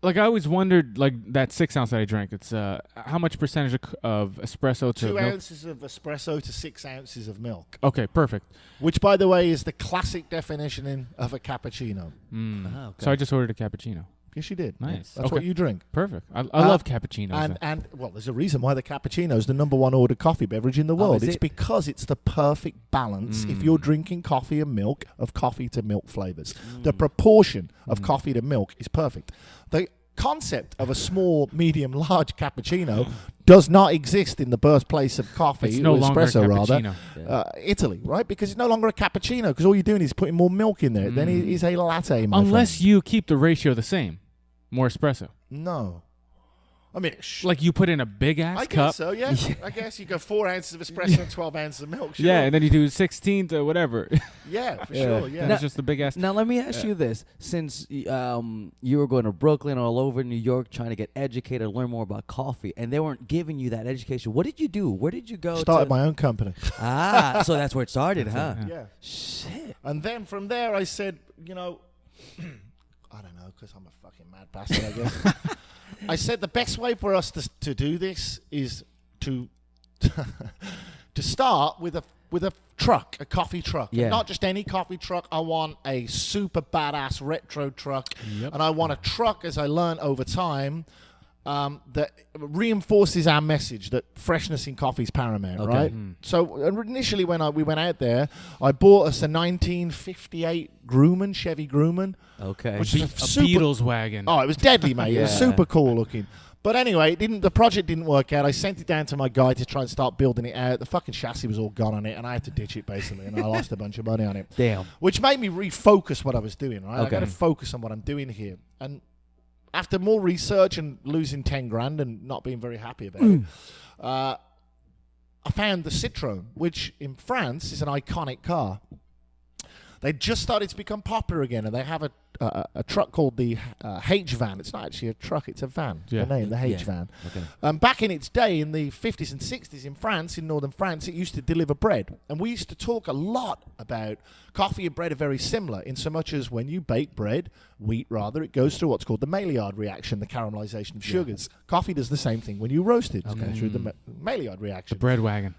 Speaker 2: like I always wondered, like that 6 ounce that I drank, it's how much percentage of espresso to
Speaker 3: 2
Speaker 2: milk?
Speaker 3: ounces of espresso to 6 ounces of milk,
Speaker 2: Okay, perfect.
Speaker 3: which, by the way, is the classic definition of a cappuccino.
Speaker 1: Ah, okay.
Speaker 2: So I just ordered a cappuccino.
Speaker 3: Yes, you did.
Speaker 2: Nice.
Speaker 3: That's
Speaker 2: Okay.
Speaker 3: what you drink.
Speaker 2: Perfect. I love cappuccinos.
Speaker 3: And well, there's a reason why the cappuccino is the number one ordered coffee beverage in the world.
Speaker 1: is
Speaker 3: It's
Speaker 1: it?
Speaker 3: because it's the perfect balance if you're drinking coffee and milk of coffee to milk flavors. The proportion of coffee to milk is perfect. The concept of a small, medium, large cappuccino does not exist in the birthplace of coffee,
Speaker 2: It's no
Speaker 3: or
Speaker 2: longer a
Speaker 3: espresso rather,
Speaker 2: cappuccino.
Speaker 3: Italy, right? Because it's no longer a cappuccino because all you're doing is putting more milk in there. Then it is a latte, my
Speaker 2: Unless
Speaker 3: friend.
Speaker 2: you keep the ratio the same. More espresso.
Speaker 3: No. I mean,
Speaker 2: Like you put in a big ass
Speaker 3: I
Speaker 2: cup.
Speaker 3: guess so, yeah. I guess you go 4 ounces of espresso and 12 ounces of milk. Sure.
Speaker 2: Yeah, and then you do 16 or whatever.
Speaker 3: Yeah, for
Speaker 1: Yeah.
Speaker 3: sure, yeah.
Speaker 2: And it's just a big ass.
Speaker 1: Now let me ask you this: since you were going to Brooklyn, all over New York, trying to get educated, learn more about coffee, and they weren't giving you that education, what did you do? Where did you go?
Speaker 3: Started
Speaker 1: to?
Speaker 3: my own company.
Speaker 1: Ah, so that's where it started, huh?
Speaker 2: Yeah.
Speaker 3: Yeah.
Speaker 1: Shit.
Speaker 3: And then from there, I said, I don't know, because I'm a fucking mad bastard, I guess. I said the best way for us to do this is to to start with a truck, a coffee truck.
Speaker 1: Yeah.
Speaker 3: Not just any coffee truck. I want a super badass retro truck.
Speaker 2: Yep.
Speaker 3: And I want a truck, as I learned over time, that reinforces our message that freshness in coffee is paramount,
Speaker 1: Okay.
Speaker 3: right? So initially when we went out there, I bought us a 1958 Grumman, Chevy Grumman.
Speaker 1: Okay.
Speaker 3: Which is
Speaker 2: A
Speaker 3: a super...
Speaker 2: Beatles wagon.
Speaker 3: Oh, it was deadly, mate. It was
Speaker 1: Yeah.
Speaker 3: super cool looking. But anyway, the project didn't work out. I sent it down to my guy to try and start building it out. The fucking chassis was all gone on it, and I had to ditch it, basically, and I lost a bunch of money on it.
Speaker 1: Damn.
Speaker 3: Which made me refocus what I was doing, right? I
Speaker 1: Okay.
Speaker 3: got to focus on what I'm doing here. And after more research and losing 10 grand and not being very happy about it, I found the Citroën, which in France is an iconic car. They just started to become popular again, and they have a truck called the H-Van. It's not actually a truck, it's a van.
Speaker 2: Yeah.
Speaker 3: The name, the H-Van.
Speaker 1: Okay.
Speaker 3: Back in its day, in the 50s and 60s in France, in northern France, it used to deliver bread. And we used to talk a lot about coffee and bread are very similar, in so much as when you bake bread, wheat rather, it goes through what's called the Maillard reaction, the caramelization of sugars. Coffee does the same thing when you roast it. It's going through the Maillard reaction.
Speaker 2: Bread wagon.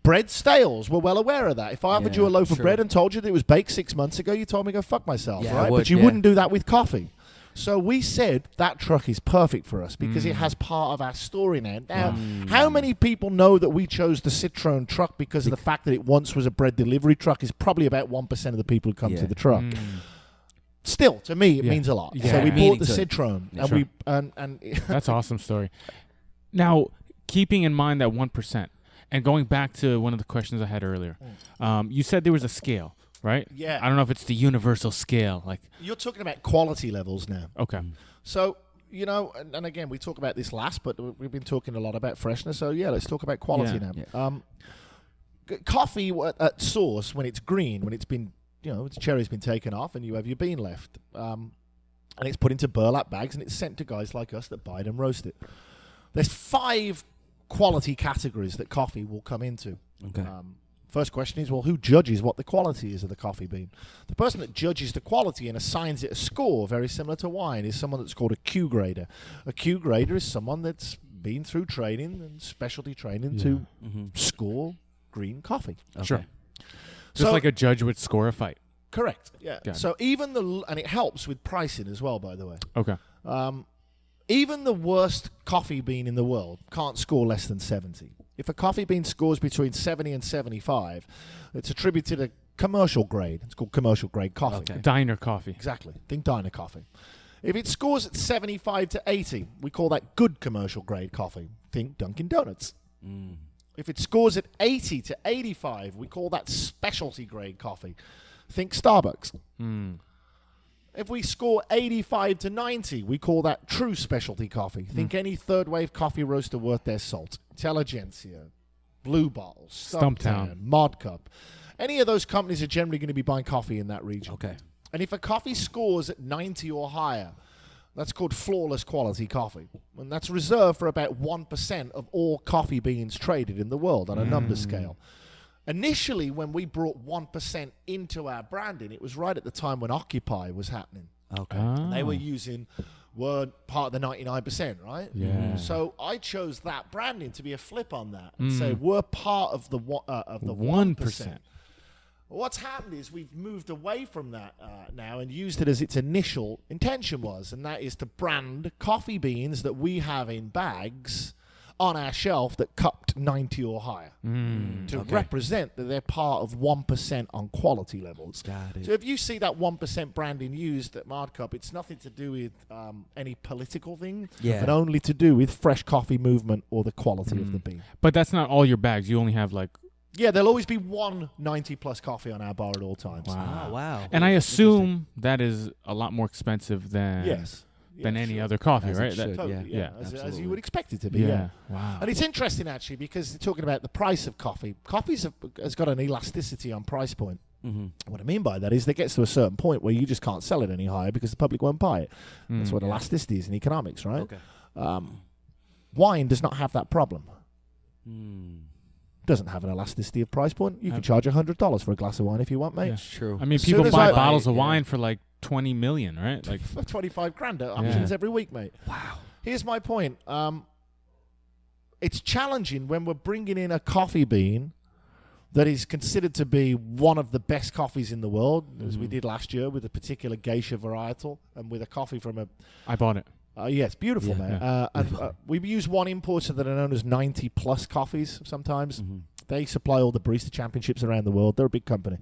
Speaker 3: Bread stales. We're well aware of that. If I offered
Speaker 1: Yeah,
Speaker 3: you a loaf of
Speaker 1: sure.
Speaker 3: bread and told you that it was baked 6 months ago, you told me go fuck myself,
Speaker 1: Yeah, I
Speaker 3: right?
Speaker 1: would,
Speaker 3: But you
Speaker 1: yeah.
Speaker 3: wouldn't do that with coffee. So we said that truck is perfect for us because it has part of our story now. Now, how many people know that we chose the Citroën truck because of the fact that it once was a bread delivery truck? Is probably about 1% of the people who come
Speaker 1: Yeah.
Speaker 3: to the truck. Still, to me, it
Speaker 2: Yeah.
Speaker 3: means a lot.
Speaker 2: Yeah.
Speaker 3: So we
Speaker 1: Meaning
Speaker 3: bought the
Speaker 1: to it.
Speaker 3: Citroën,
Speaker 1: Yeah,
Speaker 3: and
Speaker 2: sure.
Speaker 3: we and
Speaker 2: That's an awesome story. Now, keeping in mind that 1%, and going back to one of the questions I had earlier, you said there was a scale, right?
Speaker 3: Yeah.
Speaker 2: I don't know if it's the universal scale. Like,
Speaker 3: you're talking about quality levels now.
Speaker 2: okay.
Speaker 3: So, you know, and again, we talk about this last, but we've been talking a lot about freshness. So, yeah, let's talk about quality
Speaker 2: Yeah.
Speaker 3: now. Coffee at source, when it's green, when it's been, you know, its cherry's been taken off and you have your bean left, and it's put into burlap bags and it's sent to guys like us that buy it and roast it. There's 5 quality categories that coffee will come into.
Speaker 1: Okay.
Speaker 3: First question is, well, who judges what the quality is of the coffee bean? The person that judges the quality and assigns it a score, very similar to wine, is someone that's called a Q grader. A Q grader is someone that's been through training and specialty training to score green coffee.
Speaker 1: Okay.
Speaker 2: Sure. Just like a judge would score a fight.
Speaker 3: Correct. Yeah.
Speaker 2: Got it.
Speaker 3: So even and it helps with pricing as well, by the way.
Speaker 2: Okay.
Speaker 3: Even the worst coffee bean in the world can't score less than 70. If a coffee bean scores between 70 and 75, it's attributed a commercial grade. It's called commercial grade coffee.
Speaker 1: Okay.
Speaker 2: Diner coffee.
Speaker 3: Exactly. Think diner coffee. If it scores at 75 to 80, we call that good commercial grade coffee. Think Dunkin' Donuts. If it scores at 80 to 85, we call that specialty grade coffee. Think Starbucks. If we score 85 to 90, we call that true specialty coffee. Think any third wave coffee roaster worth their salt. Intelligentsia, Blue Bottle, Stumptown, Mod Cup. Any of those companies are generally going to be buying coffee in that region.
Speaker 1: Okay.
Speaker 3: And if a coffee scores at 90 or higher, that's called flawless quality coffee. And that's reserved for about 1% of all coffee beans traded in the world on a number scale. Initially, when we brought 1% into our branding, it was right at the time when Occupy was happening.
Speaker 1: Okay.
Speaker 3: And they were part of the 99%, right?
Speaker 2: Yeah.
Speaker 3: So I chose that branding to be a flip on that and say we're part of the 1%.
Speaker 2: 1%.
Speaker 3: What's happened is we've moved away from that now and used it as its initial intention was, and that is to brand coffee beans that we have in bags on our shelf that cupped 90 or higher to represent that they're part of 1% on quality levels.
Speaker 1: Got it.
Speaker 3: So if you see that 1% branding used at Mardcup, it's nothing to do with any political thing, but only to do with fresh coffee movement or the quality of the bean.
Speaker 2: But that's not all your bags. You only have like...
Speaker 3: Yeah, there'll always be one 90-plus coffee on our bar at all times.
Speaker 2: Wow.
Speaker 1: Oh, wow.
Speaker 2: And I assume that is a lot more expensive than
Speaker 3: Yes.
Speaker 2: than
Speaker 3: Yeah,
Speaker 2: any
Speaker 3: sure.
Speaker 2: other coffee,
Speaker 1: As it
Speaker 2: right?
Speaker 1: should.
Speaker 3: Totally,
Speaker 1: Yeah,
Speaker 3: as
Speaker 1: absolutely.
Speaker 3: you would expect it to be,
Speaker 2: yeah.
Speaker 3: yeah.
Speaker 2: Wow.
Speaker 3: And it's interesting, actually, because talking about the price of coffee, has got an elasticity on price point. What I mean by that is there gets to a certain point where you just can't sell it any higher because the public won't buy it. That's what elasticity is in economics, right?
Speaker 1: Okay.
Speaker 3: Wine does not have that problem. Doesn't have an elasticity of price point. You can charge $100 for a glass of wine if you want, mate.
Speaker 2: Yeah.
Speaker 1: True.
Speaker 2: I mean,
Speaker 3: As soon
Speaker 2: people
Speaker 3: as
Speaker 2: buy
Speaker 3: I-
Speaker 2: bottles of
Speaker 1: Yeah.
Speaker 2: wine for like 20 million, right? Like,
Speaker 3: For 25 grand at auctions every week, mate.
Speaker 1: Wow.
Speaker 3: Here's my point. It's challenging when we're bringing in a coffee bean that is considered to be one of the best coffees in the world, as we did last year with a particular geisha varietal and with a coffee from a...
Speaker 2: I bought it.
Speaker 3: Yes, beautiful,
Speaker 1: Yeah.
Speaker 3: man.
Speaker 2: Yeah.
Speaker 3: We use one importer that are known as 90-plus coffees sometimes. They supply all the barista championships around the world. They're a big company.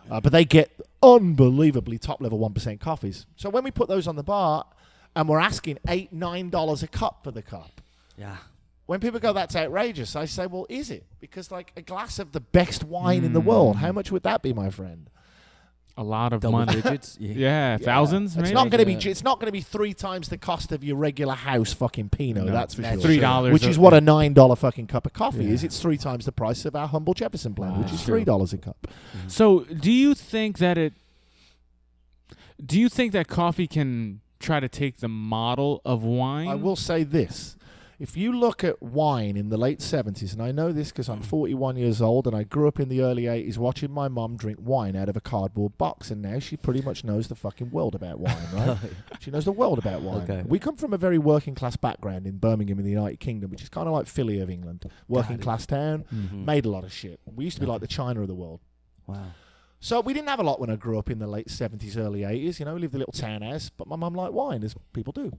Speaker 3: But they get unbelievably top-level 1% coffees. So when we put those on the bar and we're asking $8, $9 a cup for the cup,
Speaker 1: Yeah.
Speaker 3: when people go, that's outrageous, I say, well, is it? Because, like, a glass of the best wine in the world, how much would that be, my friend?
Speaker 2: A lot of
Speaker 1: Double
Speaker 2: money.
Speaker 1: digits.
Speaker 2: Yeah, thousands,
Speaker 3: It's
Speaker 2: maybe.
Speaker 3: not going to be.
Speaker 1: Yeah.
Speaker 3: It's not going to be 3 times the cost of your regular house fucking Pinot.
Speaker 2: No,
Speaker 3: that's for
Speaker 1: that's
Speaker 3: sure.
Speaker 2: $3.
Speaker 3: Which is what a $9 fucking cup of coffee
Speaker 2: Yeah.
Speaker 3: is. It's 3 times the price of our humble Jefferson blend, which is
Speaker 2: True.
Speaker 3: $3 a cup.
Speaker 2: So, do you think that coffee can try to take the model of wine?
Speaker 3: I will say this. If you look at wine in the late 70s, and I know this because I'm 41 years old and I grew up in the early 80s watching my mum drink wine out of a cardboard box, and now she pretty much knows the fucking world about wine, right? She knows the world about wine.
Speaker 1: Okay.
Speaker 3: We come from a very working class background in Birmingham in the United Kingdom, which is kind of like Philly of England. Working class town, made a lot of shit. We used to be like the China of the world.
Speaker 1: Wow.
Speaker 3: So we didn't have a lot when I grew up in the late 70s, early 80s. You know, we lived in a little townhouse, but my mum liked wine, as people do.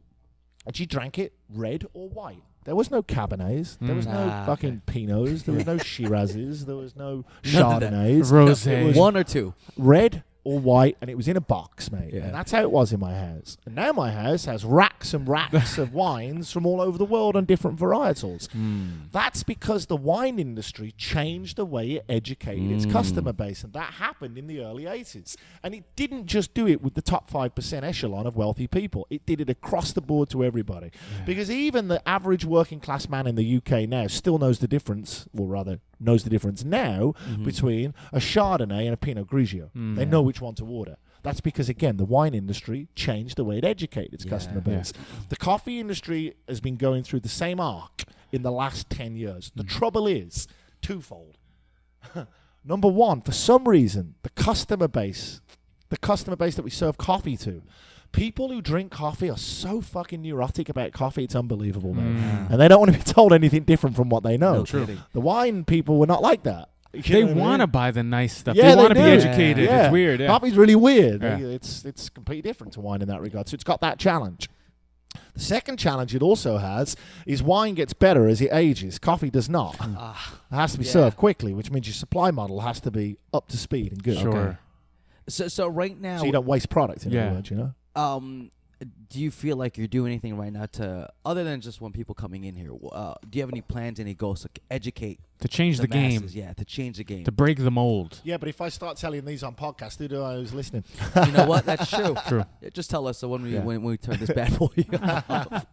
Speaker 3: And she drank it red or white. There was no Cabernets. There was no
Speaker 1: Ah,
Speaker 3: fucking Pinots. There was no Shirazes. There was no
Speaker 1: None of that.
Speaker 3: Chardonnays.
Speaker 2: Rosé.
Speaker 3: It was
Speaker 1: One or two.
Speaker 3: red or white, and it was in a box, mate.
Speaker 1: Yeah.
Speaker 3: And that's how it was in my house. And now my house has racks and racks of wines from all over the world on different varietals. That's because the wine industry changed the way it educated its customer base, and that happened in the early 80s. And it didn't just do it with the top 5% echelon of wealthy people. It did it across the board to everybody. Because even the average working class man in the UK now still knows the difference, or rather knows the difference now, between a Chardonnay and a Pinot Grigio. They know which one to order. That's because, again, the wine industry changed the way it educated its customer base. The coffee industry has been going through the same arc in the last 10 years. The trouble is twofold. Number one, for some reason, the customer base that we serve coffee to, people who drink coffee are so fucking neurotic about coffee, it's unbelievable, man. And they don't want to be told anything different from what they know.
Speaker 1: No kidding.
Speaker 3: The wine people were not like that. You
Speaker 2: They
Speaker 3: know what I
Speaker 2: want to
Speaker 3: mean?
Speaker 2: buy the nice stuff.
Speaker 3: Yeah,
Speaker 2: they want to be
Speaker 3: do.
Speaker 2: educated.
Speaker 3: Yeah.
Speaker 2: It's weird. Yeah.
Speaker 3: Coffee's really weird.
Speaker 2: Yeah.
Speaker 3: It's completely different to wine in that regard. So it's got that challenge. The second challenge it also has is wine gets better as it ages. Coffee does not. It has to be served quickly, which means your supply model has to be up to speed and good.
Speaker 2: Sure.
Speaker 1: So right now,
Speaker 3: So you don't waste product, in other words, you know?
Speaker 1: do you feel like you're doing anything right now to, other than just when people coming in here, do you have any plans, any goals to educate
Speaker 2: To change the game.
Speaker 1: masses? Yeah, to change the game.
Speaker 2: To break the mold.
Speaker 3: Yeah, but if I start telling these on podcast, who do I who's listening?
Speaker 1: You know what? That's true.
Speaker 2: True.
Speaker 1: Yeah, just tell us so when we
Speaker 3: Yeah.
Speaker 1: when we turn this bad boy off.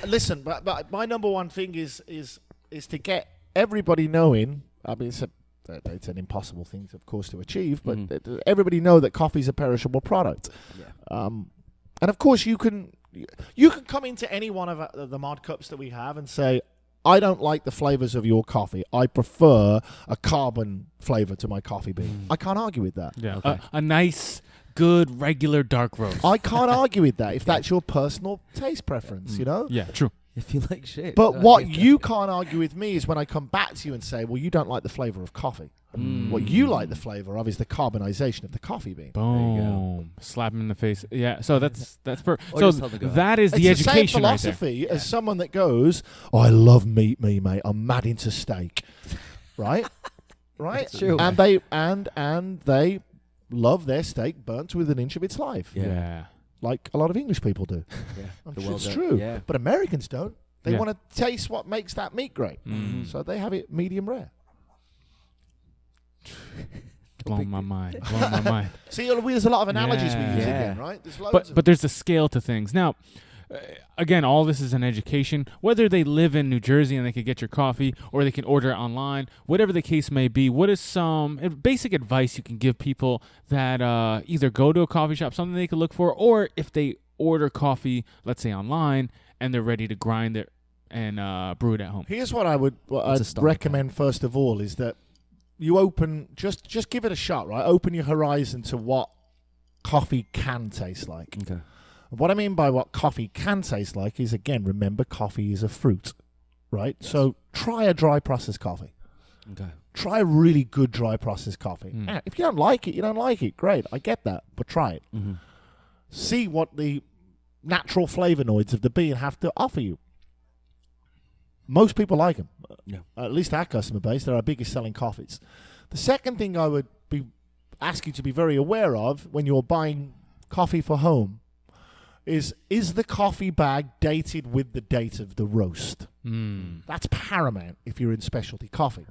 Speaker 3: Listen, but my number one thing is to get everybody knowing. I mean, it's an impossible thing, of course, to achieve, but everybody know that coffee's a perishable product.
Speaker 1: Yeah.
Speaker 3: And of course, you can come into any one of the mod cups that we have and say, I don't like the flavors of your coffee. I prefer a carbon flavor to my coffee bean. I can't argue with that.
Speaker 2: Yeah.
Speaker 1: Okay.
Speaker 2: A nice, good, regular dark roast.
Speaker 3: I can't argue with that if that's your personal taste preference, you know?
Speaker 2: Yeah, true.
Speaker 1: If you like shit.
Speaker 3: But what you can't argue with me is when I come back to you and say, well, you don't like the flavor of coffee. What you like the flavor of is the carbonization of the coffee bean.
Speaker 2: Boom. Slap him in the face. Yeah. So that's perfect.
Speaker 1: Or
Speaker 2: So
Speaker 1: just tell them to go
Speaker 2: that is
Speaker 3: It's
Speaker 2: the
Speaker 3: the same
Speaker 2: education right there.
Speaker 3: philosophy as someone that goes, oh, I love meat, mate. I'm mad into steak. Right? Right?
Speaker 1: It's true.
Speaker 3: And they love their steak burnt within an inch of its life.
Speaker 2: Yeah.
Speaker 3: Like a lot of English people do.
Speaker 1: Yeah.
Speaker 3: I'm
Speaker 1: The
Speaker 3: sure
Speaker 1: well
Speaker 3: it's
Speaker 1: done.
Speaker 3: true.
Speaker 1: Yeah.
Speaker 3: But Americans don't. They
Speaker 2: Yeah.
Speaker 3: want to taste what makes that meat great. So they have it medium rare.
Speaker 2: Blowing my mind. Blowing my mind.
Speaker 3: See, there's a lot of analogies we use
Speaker 1: Yeah.
Speaker 3: again, right? There's loads
Speaker 2: But there's a scale to things. Now, again, all this is an education. Whether they live in New Jersey and they can get your coffee, or they can order it online, whatever the case may be, what is some basic advice you can give people that either go to a coffee shop, something they can look for, or if they order coffee, let's say online, and they're ready to grind it and brew it at home?
Speaker 3: Here's what I'd
Speaker 1: a starter
Speaker 3: recommend first of all is that you open, just give it a shot, right? Open your horizon to what coffee can taste like.
Speaker 1: Okay.
Speaker 3: What I mean by what coffee can taste like is, again, remember, coffee is a fruit, right?
Speaker 1: Yes.
Speaker 3: So try a dry processed coffee.
Speaker 1: Okay.
Speaker 3: Try a really good dry processed coffee.
Speaker 2: Mm.
Speaker 3: Now, if you don't like it, you don't like it. Great, I get that, but try it.
Speaker 1: Mm-hmm.
Speaker 3: See what the natural flavonoids of the bean have to offer you. Most people like them.
Speaker 1: Yeah.
Speaker 3: At least our customer base, they're our biggest selling coffees. The second thing I would ask you to be very aware of when you're buying coffee for home is the coffee bag dated with the date of the roast?
Speaker 2: Mm.
Speaker 3: That's paramount if you're in specialty coffee,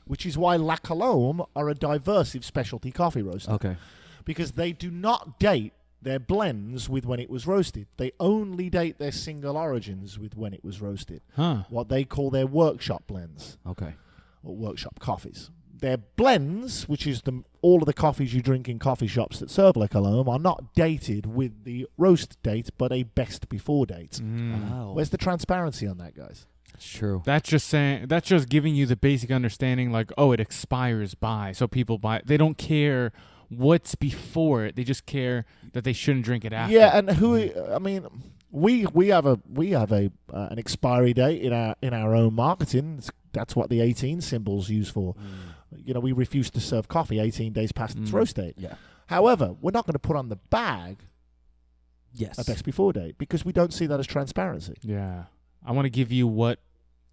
Speaker 3: which is why La Colombe are a diversive specialty coffee roaster,
Speaker 1: Okay.
Speaker 3: because they do not date their blends with when it was roasted. They only date their single origins with when it was roasted,
Speaker 2: Huh.
Speaker 3: what they call their workshop blends
Speaker 1: Okay.
Speaker 3: or workshop coffees. Their blends, which is all of the coffees you drink in coffee shops that serve Le Colombe, are not dated with the roast date, but a best before date.
Speaker 2: Mm.
Speaker 1: Wow.
Speaker 3: Where's the transparency on that, guys?
Speaker 1: It's true.
Speaker 2: That's just giving you the basic understanding, like, oh, it expires by, so people buy. They don't care what's before it. They just care that they shouldn't drink it after.
Speaker 3: Yeah, and I mean, we have an expiry date in our own marketing. That's what the 18 symbols use for. You know, we refuse to serve coffee 18 days past its roast date.
Speaker 1: Yeah.
Speaker 3: However, we're not going to put on the bag
Speaker 1: Yes.
Speaker 3: a best before date because we don't see that as transparency.
Speaker 2: Yeah. I want to give you what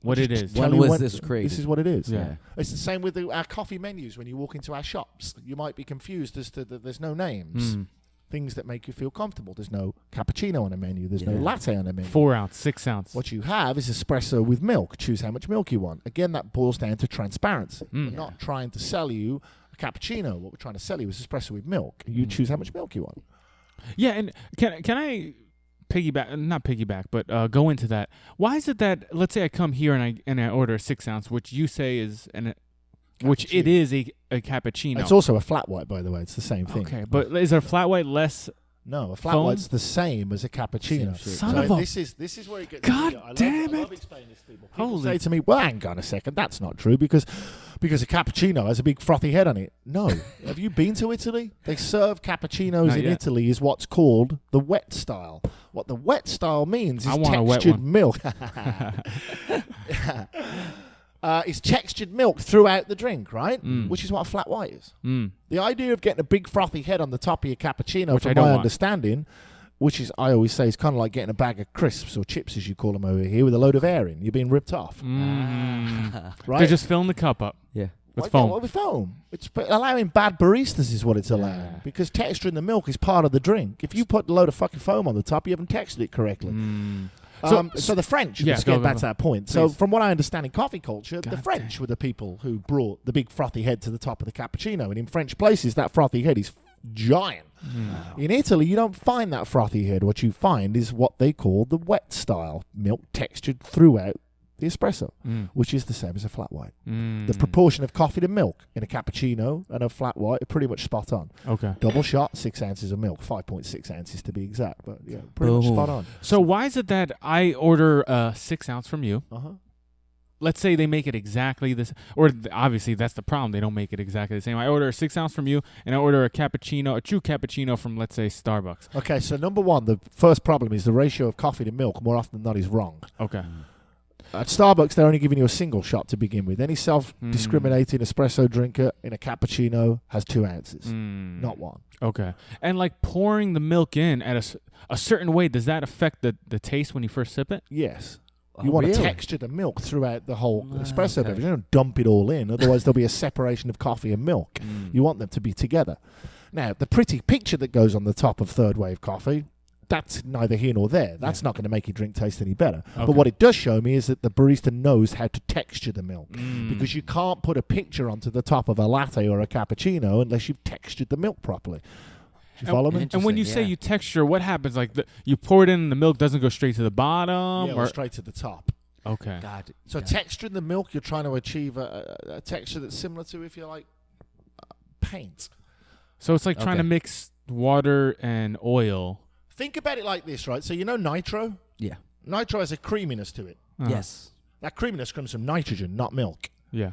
Speaker 2: it is.
Speaker 3: Tell
Speaker 1: When
Speaker 3: you
Speaker 1: was this created?
Speaker 3: This is what it is.
Speaker 2: Yeah.
Speaker 3: It's the same with our coffee menus. When you walk into our shops, you might be confused as to there's no names.
Speaker 2: Mm.
Speaker 3: Things that make you feel comfortable. There's no cappuccino on the menu. There's no
Speaker 1: Yeah.
Speaker 3: latte on the menu.
Speaker 2: 4 ounce, 6 ounce.
Speaker 3: What you have is espresso with milk. Choose how much milk you want. Again, that boils down to transparency.
Speaker 2: Mm.
Speaker 3: We're not trying to sell you a cappuccino. What we're trying to sell you is espresso with milk. You choose how much milk you want.
Speaker 2: Yeah, and can I not piggyback, but go into that? Why is it that, let's say I come here and I order a 6 ounce, which you say is which it is a cappuccino.
Speaker 3: It's also a flat white, by the way. It's the same thing.
Speaker 2: Okay, but is a flat white less?
Speaker 3: No, a flat
Speaker 2: Foam?
Speaker 3: white's the same as a cappuccino.
Speaker 1: Same shit.
Speaker 2: Son
Speaker 3: So
Speaker 2: of a-
Speaker 3: this is where it gets.
Speaker 2: God
Speaker 3: I
Speaker 2: damn
Speaker 3: love
Speaker 2: it.
Speaker 3: explaining this to people. People
Speaker 2: Holy-
Speaker 3: say to me, "Well, hang on a second, that's not true because a cappuccino has a big frothy head on it." No, have you been to Italy? They serve cappuccinos
Speaker 2: Not
Speaker 3: in
Speaker 2: yet.
Speaker 3: Italy is what's called the wet style. What the wet style means is
Speaker 2: I want a wet
Speaker 3: textured
Speaker 2: one.
Speaker 3: milk. Is textured milk throughout the drink, right?
Speaker 2: Mm.
Speaker 3: Which is what a flat white is.
Speaker 2: Mm.
Speaker 3: The idea of getting a big frothy head on the top of your cappuccino,
Speaker 2: Which I
Speaker 3: from
Speaker 2: don't
Speaker 3: my
Speaker 2: want.
Speaker 3: understanding, which is, I always say, is kind of like getting a bag of crisps or chips, as you call them over here, with a load of air in. You're being ripped off,
Speaker 2: Mm.
Speaker 3: right?
Speaker 2: They're just filling the cup up
Speaker 1: Yeah.
Speaker 2: with
Speaker 3: Why
Speaker 2: foam.
Speaker 3: not with foam. It's allowing bad baristas is what it's allowing.
Speaker 2: Yeah.
Speaker 3: Because texture in the milk is part of the drink. If you put a load of fucking foam on the top, you haven't textured it correctly.
Speaker 2: Mm.
Speaker 3: So the French,
Speaker 2: Yeah,
Speaker 3: let's
Speaker 2: go,
Speaker 3: get
Speaker 2: go,
Speaker 3: back
Speaker 2: go.
Speaker 3: to that point. So
Speaker 2: Please.
Speaker 3: from what I understand in coffee culture, the
Speaker 2: God
Speaker 3: French were the people who brought the big frothy head to the top of the cappuccino. And in French places, that frothy head is giant.
Speaker 2: Mm.
Speaker 3: In Italy, you don't find that frothy head. What you find is what they call the wet style milk textured throughout the espresso,
Speaker 2: Mm.
Speaker 3: which is the same as a flat white.
Speaker 2: Mm.
Speaker 3: The proportion of coffee to milk in a cappuccino and a flat white are pretty much spot on.
Speaker 2: Okay.
Speaker 3: Double shot, 6 ounces of milk, 5.6 ounces to be exact, but yeah, pretty much
Speaker 1: Boom.
Speaker 3: spot on.
Speaker 2: So why is it that I order a 6 ounce from you?
Speaker 3: Uh-huh.
Speaker 2: Let's say they make it exactly this, or obviously that's the problem. They don't make it exactly the same. I order a 6 ounce from you, and I order a cappuccino, a true cappuccino from, let's say, Starbucks.
Speaker 3: Okay, so number one, the first problem is the ratio of coffee to milk more often than not is wrong.
Speaker 2: Okay.
Speaker 3: At Starbucks, they're only giving you a single shot to begin with. Any self-discriminating espresso drinker in a cappuccino has 2 ounces,
Speaker 2: Mm.
Speaker 3: not one.
Speaker 2: Okay. And like pouring the milk in at a certain way, does that affect the taste when you first sip it?
Speaker 3: Yes.
Speaker 1: Oh,
Speaker 3: You want
Speaker 1: really?
Speaker 3: to texture the milk throughout the whole
Speaker 1: Ah,
Speaker 3: espresso
Speaker 1: okay.
Speaker 3: beverage. You don't dump it all in, otherwise there'll be a separation of coffee and milk.
Speaker 2: Mm.
Speaker 3: You want them to be together. Now, the pretty picture that goes on the top of third wave coffee, that's neither here nor there. That's not going to make your drink taste any better.
Speaker 2: Okay.
Speaker 3: But what it does show me is that the barista knows how to texture the milk.
Speaker 2: Mm.
Speaker 3: Because you can't put a picture onto the top of a latte or a cappuccino unless you've textured the milk properly. Do you follow me?
Speaker 2: And when you
Speaker 1: Interesting,
Speaker 2: say
Speaker 1: yeah.
Speaker 2: you texture, what happens? Like you pour it in, and the milk doesn't go straight to the bottom,
Speaker 3: Yeah,
Speaker 2: or
Speaker 3: or straight to the top.
Speaker 2: okay.
Speaker 1: God.
Speaker 3: So
Speaker 1: God.
Speaker 3: texturing the milk, you're trying to achieve a texture that's similar to, if you like, paint.
Speaker 2: So it's like trying to
Speaker 1: Okay.
Speaker 2: mix water and oil.
Speaker 3: Think about it like this, right? So you know nitro?
Speaker 1: Yeah.
Speaker 3: Nitro has a creaminess to it.
Speaker 2: Uh-huh.
Speaker 1: Yes.
Speaker 3: That creaminess comes from nitrogen, not milk.
Speaker 2: Yeah.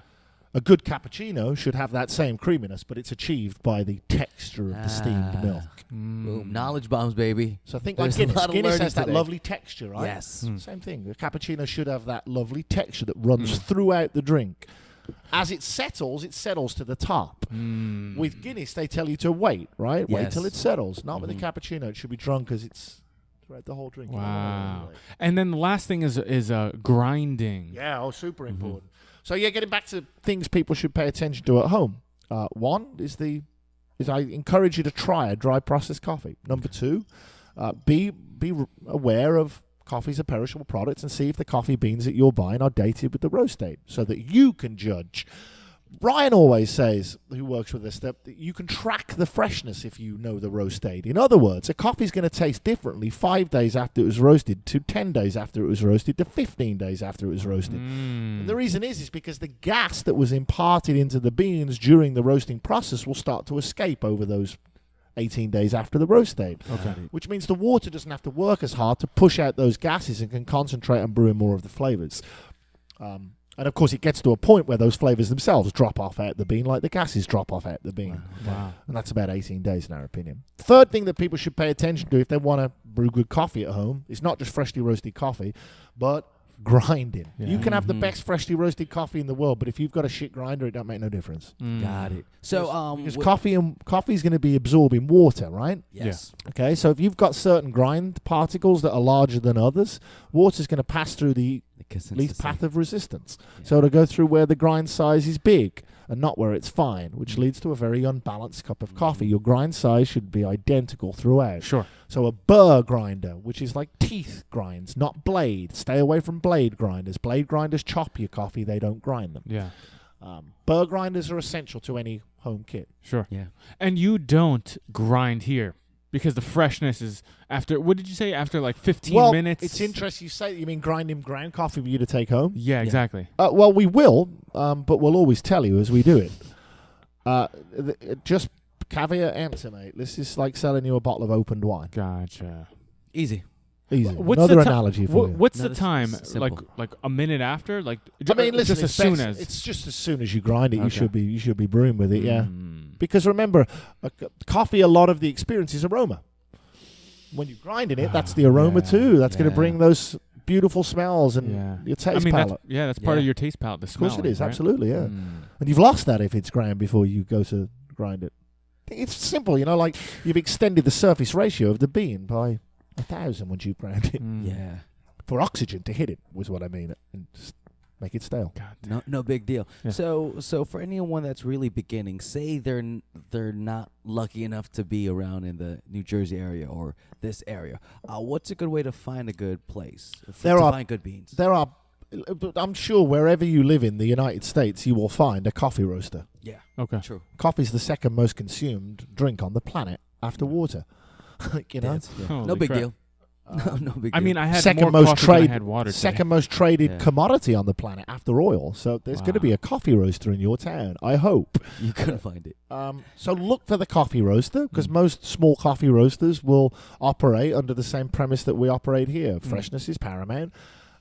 Speaker 3: A good cappuccino should have that same creaminess, but it's achieved by the texture of the steamed milk.
Speaker 1: Boom. Knowledge bombs, baby.
Speaker 3: So I think
Speaker 1: There's
Speaker 3: like
Speaker 1: a lot of
Speaker 3: Guinness
Speaker 1: learning
Speaker 3: has that
Speaker 1: today.
Speaker 3: lovely texture, right?
Speaker 1: Yes.
Speaker 3: Same thing. A cappuccino should have that lovely texture that runs throughout the drink. As it settles to the top. With Guinness, they tell you to wait, right? Wait
Speaker 1: Yes.
Speaker 3: till it settles. Not with a cappuccino. It should be drunk because it's throughout the whole drink.
Speaker 2: Wow. And then the last thing is grinding.
Speaker 3: Yeah, super important. So yeah, getting back to things people should pay attention to at home. One is I encourage you to try a dry processed coffee. Number two, be aware of coffee's a perishable product and see if the coffee beans that you're buying are dated with the roast date so that you can judge. Ryan always says, who works with us, that you can track the freshness if you know the roast date. In other words, a coffee's going to taste differently 5 days after it was roasted to 10 days after it was roasted to 15 days after it was roasted. And the reason is because the gas that was imparted into the beans during the roasting process will start to escape over those 18 days after the roast date.
Speaker 2: Okay.
Speaker 3: Which means the water doesn't have to work as hard to push out those gases and can concentrate on brewing more of the flavors. And of course, it gets to a point where those flavors themselves drop off out the bean, like the gases drop off out the bean.
Speaker 2: Wow.
Speaker 3: And that's about 18 days, in our opinion. Third thing that people should pay attention to if they want to brew good coffee at home is not just freshly roasted coffee, but grinding.
Speaker 2: Yeah.
Speaker 3: You can have the best freshly roasted coffee in the world, but if you've got a shit grinder, it don't make no difference.
Speaker 1: Got it. So,
Speaker 3: Because coffee's going to be absorbing water, right?
Speaker 1: yes.
Speaker 3: Okay, so if you've got certain grind particles that are larger than others, water's going to pass through the least path of resistance.
Speaker 1: Yeah.
Speaker 3: So it'll go through where the grind size is big and not where it's fine, which leads to a very unbalanced cup of coffee. Your grind size should be identical throughout.
Speaker 2: Sure.
Speaker 3: So a burr grinder, which is like teeth grinds, not blade. Stay away from blade grinders. Blade grinders chop your coffee. They don't grind them.
Speaker 2: Yeah.
Speaker 3: Burr grinders are essential to any home kit.
Speaker 2: Sure.
Speaker 1: Yeah.
Speaker 2: And you don't grind here because the freshness is after, what did you say? After like 15 minutes?
Speaker 3: It's interesting you say that. You mean grinding ground coffee for you to take home?
Speaker 2: Yeah, exactly.
Speaker 3: Well, we will, but we'll always tell you as we do it. Just caveat emptor, mate. This is like selling you a bottle of opened wine.
Speaker 2: Gotcha.
Speaker 1: Easy.
Speaker 3: Easy.
Speaker 2: What's
Speaker 3: Another
Speaker 2: the ti-
Speaker 3: analogy for you.
Speaker 2: What's
Speaker 1: No,
Speaker 2: the
Speaker 1: this
Speaker 2: time?
Speaker 1: is simple.
Speaker 2: Like a minute after? Like
Speaker 3: I mean, listen,
Speaker 2: just as soon as.
Speaker 3: it's just as soon as you grind it,
Speaker 2: Okay.
Speaker 3: you should be brewing with it. Yeah.
Speaker 2: Mm.
Speaker 3: Because remember, coffee, a lot of the experience is aroma. When you're grinding it, that's the aroma
Speaker 2: Yeah,
Speaker 3: too. That's going
Speaker 1: yeah.
Speaker 3: to bring those beautiful smells and
Speaker 2: Yeah.
Speaker 3: your taste
Speaker 2: I mean,
Speaker 3: palette.
Speaker 2: that's part of
Speaker 1: Yeah.
Speaker 2: your taste palette, the
Speaker 3: Of
Speaker 2: smell.
Speaker 3: course it is,
Speaker 2: right?
Speaker 3: absolutely, yeah.
Speaker 2: Mm.
Speaker 3: And you've lost that if it's ground before you go to grind it. It's simple, like you've extended the surface ratio of the bean by 1,000 once you ground it.
Speaker 2: Mm.
Speaker 1: Yeah.
Speaker 3: For oxygen to hit it was what I mean, and just make it stale.
Speaker 2: God.
Speaker 1: No big deal.
Speaker 2: Yeah.
Speaker 1: So for anyone that's really beginning, say they're not lucky enough to be around in the New Jersey area or this area, what's a good way to find a good place to find good beans?
Speaker 3: There are, but I'm sure wherever you live in the United States, you will find a coffee roaster.
Speaker 1: Yeah.
Speaker 2: Okay.
Speaker 1: True.
Speaker 3: Coffee's the second most consumed drink on the planet after water.
Speaker 1: Yeah.
Speaker 2: Holy
Speaker 1: No big
Speaker 2: crap.
Speaker 1: deal. No big deal.
Speaker 2: I mean, I had
Speaker 3: Second
Speaker 2: more
Speaker 3: most
Speaker 2: coffee than I
Speaker 3: trade-
Speaker 2: had water.
Speaker 3: Second most traded
Speaker 1: Yeah.
Speaker 3: commodity on the planet after oil. So there's going to
Speaker 2: Wow.
Speaker 3: be a coffee roaster in your town, I hope.
Speaker 1: you couldn't find it.
Speaker 3: So look for the coffee roaster because most small coffee roasters will operate under the same premise that we operate here. Freshness is paramount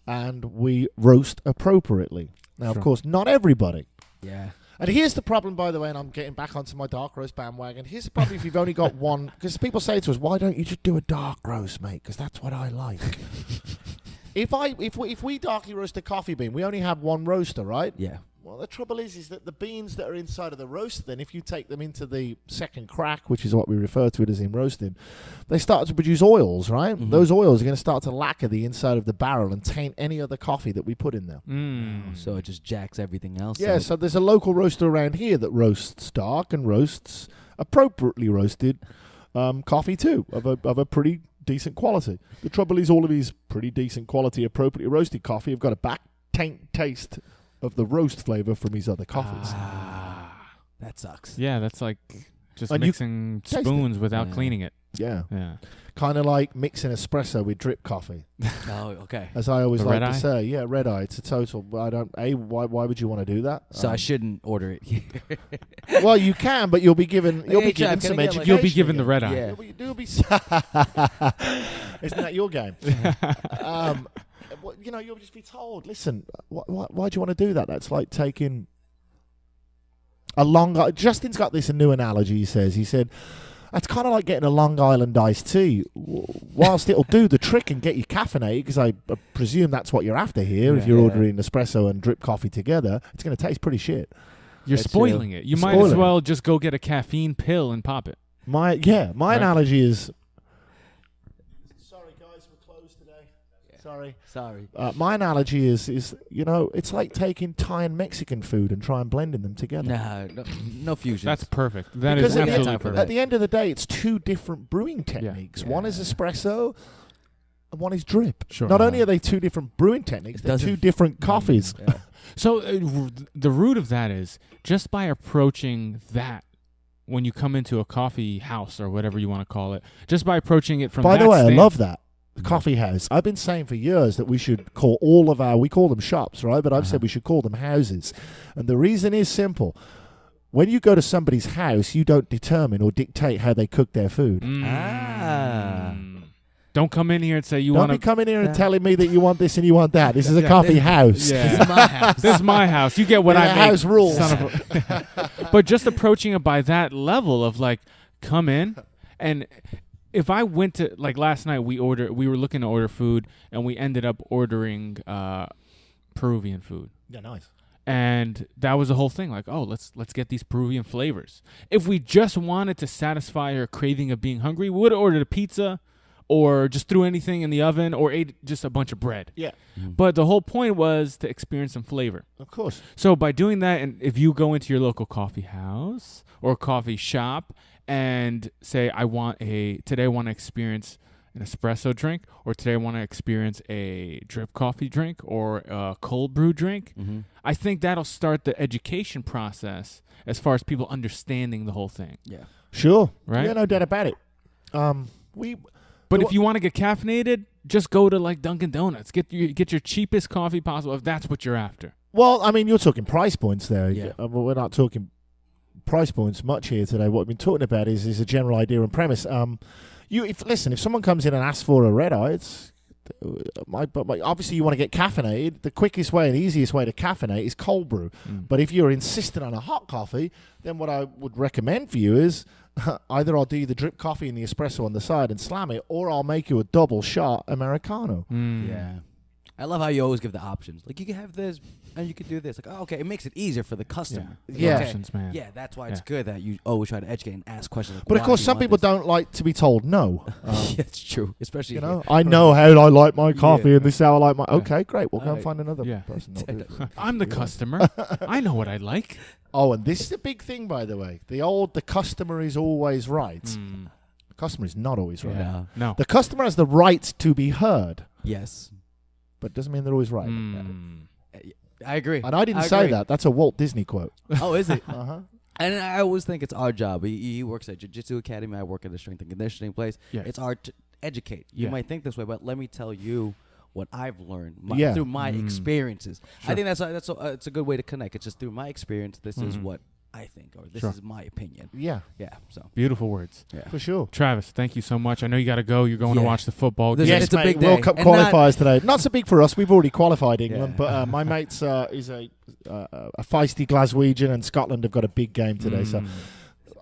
Speaker 3: and we roast appropriately. Now,
Speaker 2: Sure.
Speaker 3: of course, not everybody.
Speaker 1: Yeah.
Speaker 3: And here's the problem, by the way, and I'm getting back onto my dark roast bandwagon. Here's the problem if you've only got one, because people say to us, why don't you just do a dark roast, mate? Because that's what I like. If we darkly roast a coffee bean, we only have one roaster, right?
Speaker 1: Yeah.
Speaker 3: Well, the trouble is that the beans that are inside of the roaster, then if you take them into the second crack, which is what we refer to it as in roasting, they start to produce oils, right?
Speaker 1: Mhm.
Speaker 3: Those oils are going to start to lacquer the inside of the barrel and taint any other coffee that we put in there.
Speaker 2: Mm.
Speaker 1: So it just jacks everything else.
Speaker 3: Yeah,
Speaker 1: up.
Speaker 3: so there's a local roaster around here that roasts dark and roasts appropriately roasted coffee too, of a pretty decent quality. The trouble is all of these pretty decent quality, appropriately roasted coffee have got a back taste of the roast flavor from his other coffees.
Speaker 1: that sucks.
Speaker 2: Yeah, that's like just
Speaker 3: And you
Speaker 2: mixing
Speaker 3: taste it.
Speaker 2: spoons without
Speaker 1: Yeah.
Speaker 2: cleaning it.
Speaker 3: Yeah,
Speaker 2: Yeah.
Speaker 3: kind of like mixing espresso with drip coffee,
Speaker 1: Oh, okay.
Speaker 3: as I always
Speaker 2: The
Speaker 3: like
Speaker 2: red
Speaker 3: to
Speaker 2: eye?
Speaker 3: say. Yeah, red eye. It's a total. Why would you want to do that?
Speaker 1: So I shouldn't order it here.
Speaker 3: Well, you can, but you'll be given
Speaker 1: Hey, Jeff,
Speaker 3: some
Speaker 1: can I get, like-
Speaker 3: education.
Speaker 2: You'll be given the
Speaker 3: again.
Speaker 2: red eye.
Speaker 1: Yeah.
Speaker 3: You'll be Isn't that your game? You'll just be told, listen, why do you want to do that? That's like taking Justin's got this new analogy. He said, that's kind of like getting a Long Island iced tea. Whilst it'll do the trick and get you caffeinated, because I presume that's what you're after here. If you're ordering espresso and drip coffee together, it's going to taste pretty shit.
Speaker 2: You're spoiling it. You might as well just go get a caffeine pill and pop it. My
Speaker 3: analogy is. Sorry, guys, we're closed today. Sorry. My analogy is it's like taking Thai and Mexican food and try and blending them together.
Speaker 1: No fusion.
Speaker 2: That's perfect. That
Speaker 3: because
Speaker 2: is absolutely perfect.
Speaker 3: At the end of the day, it's two different brewing techniques. One is espresso, and one is drip.
Speaker 2: Sure.
Speaker 3: Not only are they two different brewing techniques, they're two different coffees.
Speaker 1: Yeah.
Speaker 2: So the root of that is just by approaching that when you come into a coffee house or whatever you want to call it, just by approaching it from
Speaker 3: By
Speaker 2: that
Speaker 3: the way, I
Speaker 2: stand-
Speaker 3: love that. The coffee house. I've been saying for years that we should call all of we call them shops, right? But I've said we should call them houses. And the reason is simple. When you go to somebody's house, you don't determine or dictate how they cook their food.
Speaker 2: Don't come in here and say you want to.
Speaker 3: Don't be coming here and telling me that you want this and you want that. This is a coffee house.
Speaker 2: Yeah.
Speaker 1: This is my house.
Speaker 2: This is my house. You get what I make.
Speaker 3: House rules.
Speaker 2: But just approaching it by that level of like, come in, and if I went to like last night, we were looking to order food, and we ended up ordering Peruvian food.
Speaker 3: Yeah, nice.
Speaker 2: And that was the whole thing. Like, oh, let's get these Peruvian flavors. If we just wanted to satisfy our craving of being hungry, we would have ordered a pizza. Or just threw anything in the oven, or ate just a bunch of bread.
Speaker 3: Yeah.
Speaker 2: But the whole point was to experience some flavor.
Speaker 3: Of course.
Speaker 2: So by doing that, and if you go into your local coffee house or coffee shop and say, today I want to experience an espresso drink, or today I want to experience a drip coffee drink or a cold brew drink, I think that'll start the education process as far as people understanding the whole thing.
Speaker 1: Yeah.
Speaker 3: Sure.
Speaker 2: Right?
Speaker 3: Yeah, no doubt about it.
Speaker 2: But if you want to get caffeinated, just go to like Dunkin' Donuts. Get your cheapest coffee possible if that's what you're after.
Speaker 3: Well, I mean, you're talking price points there.
Speaker 1: Yeah.
Speaker 3: We're not talking price points much here today. What we've been talking about is a general idea and premise. If someone comes in and asks for a red eye, it's obviously you want to get caffeinated. The quickest way and easiest way to caffeinate is cold brew. But if you're insistent on a hot coffee, then what I would recommend for you is either I'll do the drip coffee and the espresso on the side and slam it, or I'll make you a double shot Americano.
Speaker 1: Yeah. I love how you always give the options. Like, you can have this and you can do this. Like, oh, okay, it makes it easier for the customer.
Speaker 3: Yeah.
Speaker 1: Okay.
Speaker 2: Options, man.
Speaker 1: Yeah, that's why it's good that you always try to educate and ask questions. Like,
Speaker 3: But of
Speaker 1: why
Speaker 3: course,
Speaker 1: do you
Speaker 3: some
Speaker 1: want
Speaker 3: people
Speaker 1: this?
Speaker 3: don't like to be told no.
Speaker 1: Yeah, it's true. Especially,
Speaker 3: I know how I like my coffee,
Speaker 1: Yeah.
Speaker 3: and this is how I like my.
Speaker 2: Yeah.
Speaker 3: Okay, great. We'll go and
Speaker 1: Alright.
Speaker 3: find another
Speaker 2: Yeah.
Speaker 3: person. that'll do it.
Speaker 2: I'm the customer. I know what I like.
Speaker 3: Oh, and this is a big thing, by the way. The customer is always right. The customer is not always right.
Speaker 1: Yeah.
Speaker 2: No.
Speaker 3: The customer has the right to be heard,
Speaker 1: Yes.
Speaker 3: but doesn't mean they're always right.
Speaker 1: I agree.
Speaker 3: And I didn't say
Speaker 1: agree.
Speaker 3: that. That's a Walt Disney quote.
Speaker 1: Oh, is it?
Speaker 3: Uh-huh.
Speaker 1: And I always think it's our job. He works at Jiu-Jitsu Academy. I work at a strength and conditioning place.
Speaker 2: Yeah.
Speaker 1: It's our to educate. You
Speaker 2: Yeah.
Speaker 1: might think this way, but let me tell you what I've learned
Speaker 3: Yeah.
Speaker 1: through my experiences.
Speaker 2: Sure.
Speaker 1: I think it's a good way to connect. It's just through my experience. This is
Speaker 2: Mhm.
Speaker 1: what I think, or this
Speaker 2: Sure.
Speaker 1: is my opinion.
Speaker 3: Yeah,
Speaker 1: Yeah. So
Speaker 2: Beautiful words.
Speaker 1: yeah.
Speaker 3: for sure.
Speaker 2: Travis, thank you so much. I know you got to go. You're going to
Speaker 1: Yeah.
Speaker 2: watch the football
Speaker 1: There's-
Speaker 2: game.
Speaker 3: Yes,
Speaker 1: it's a
Speaker 3: mate,
Speaker 1: big day.
Speaker 3: World Cup
Speaker 1: And not-
Speaker 3: qualifiers today. Not so big for us. We've already qualified England,
Speaker 1: Yeah.
Speaker 3: but my mate's is a feisty Glaswegian, and Scotland have got a big game today. So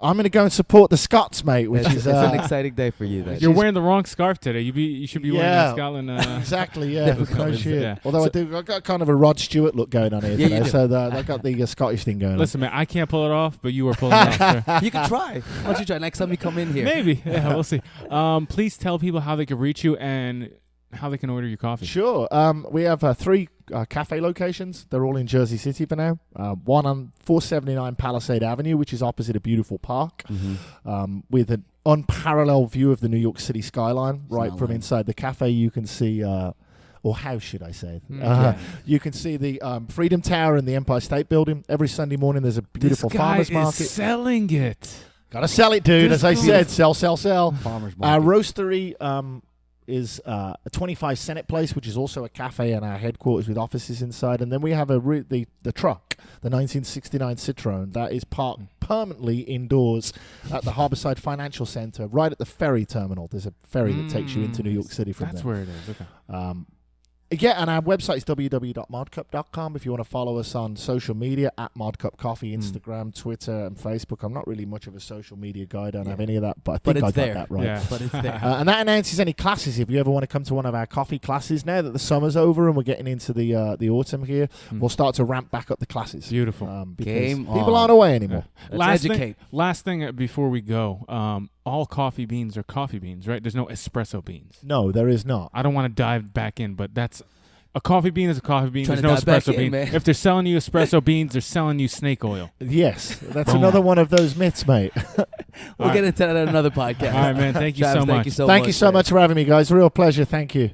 Speaker 3: I'm going to go and support the Scots, mate. Which
Speaker 1: It's,
Speaker 3: is
Speaker 1: it's an exciting day for you. Then.
Speaker 2: You're wearing the wrong scarf today. You should be wearing
Speaker 3: Yeah.
Speaker 2: that Scotland.
Speaker 3: exactly, yeah.
Speaker 1: Difficult,
Speaker 3: No
Speaker 1: isn't
Speaker 3: shit.
Speaker 2: Yeah.
Speaker 3: Although I've got kind of a Rod Stewart look going on here
Speaker 1: Yeah, you
Speaker 3: today,
Speaker 1: do.
Speaker 3: so they've got the Scottish thing going
Speaker 2: Listen, man, I can't pull it off, but you are pulling it off. Sir.
Speaker 1: You can try. Why don't you try next time you come in here?
Speaker 2: Maybe. Yeah, we'll see. Please tell people how they can reach you and how they can order your coffee.
Speaker 3: on. Sure. We have 3 cafe locations. They're all in Jersey City for now. One on 479 Palisade Avenue, which is opposite a beautiful park, with an unparalleled view of the New York City skyline. Right
Speaker 1: not
Speaker 3: from
Speaker 1: lying.
Speaker 3: inside the cafe, you can see, or house should I say,
Speaker 2: Yeah.
Speaker 3: you can see the Freedom Tower and the Empire State Building. Every Sunday morning there's a beautiful
Speaker 2: this guy
Speaker 3: farmer's
Speaker 2: is
Speaker 3: market.
Speaker 2: selling it.
Speaker 3: Gotta sell it, dude.
Speaker 2: This
Speaker 3: As I
Speaker 2: guy-
Speaker 3: said, sell.
Speaker 1: Farmers
Speaker 3: Our
Speaker 1: market.
Speaker 3: roastery is a 25 Senate Place, which is also a cafe and our headquarters with offices inside. And then we have the truck, the 1969 Citroen, that is parked permanently indoors at the Harborside Financial Center, right at the ferry terminal. There's a ferry that takes you into New York City from
Speaker 2: That's
Speaker 3: there.
Speaker 2: where it is. Okay.
Speaker 3: Yeah, and our website is www.modcup.com. If you want to follow us on social media, at Modcup Coffee, Instagram, Twitter, and Facebook. I'm not really much of a social media guy. I don't have any of that, but I think I got
Speaker 1: there.
Speaker 3: that right.
Speaker 2: Yeah.
Speaker 1: But it's there.
Speaker 3: And that announces any classes. If you ever want to come to one of our coffee classes, now that the summer's over and we're getting into the autumn here, we'll start to ramp back up the classes.
Speaker 2: Beautiful.
Speaker 3: Because
Speaker 1: Game
Speaker 3: people
Speaker 1: on.
Speaker 3: aren't away anymore.
Speaker 1: Let's educate.
Speaker 2: Last thing before we go. All coffee beans are coffee beans, right? There's no espresso beans.
Speaker 3: No, there is not.
Speaker 2: I don't want to dive back in, but that's a coffee bean is a coffee bean.
Speaker 1: Trying
Speaker 2: There's
Speaker 1: to
Speaker 2: no
Speaker 1: dive back
Speaker 2: espresso
Speaker 1: in,
Speaker 2: bean.
Speaker 1: man.
Speaker 2: If they're selling you espresso beans, they're selling you snake oil.
Speaker 3: Yes, that's
Speaker 2: Boom.
Speaker 3: another one of those myths, mate.
Speaker 1: We'll get into that in another podcast.
Speaker 2: All right, man. Thank you
Speaker 1: Travis,
Speaker 2: so much.
Speaker 1: Thank you so
Speaker 3: Thank
Speaker 1: much.
Speaker 3: you so
Speaker 1: man.
Speaker 3: much for having me, guys. Real pleasure. Thank you.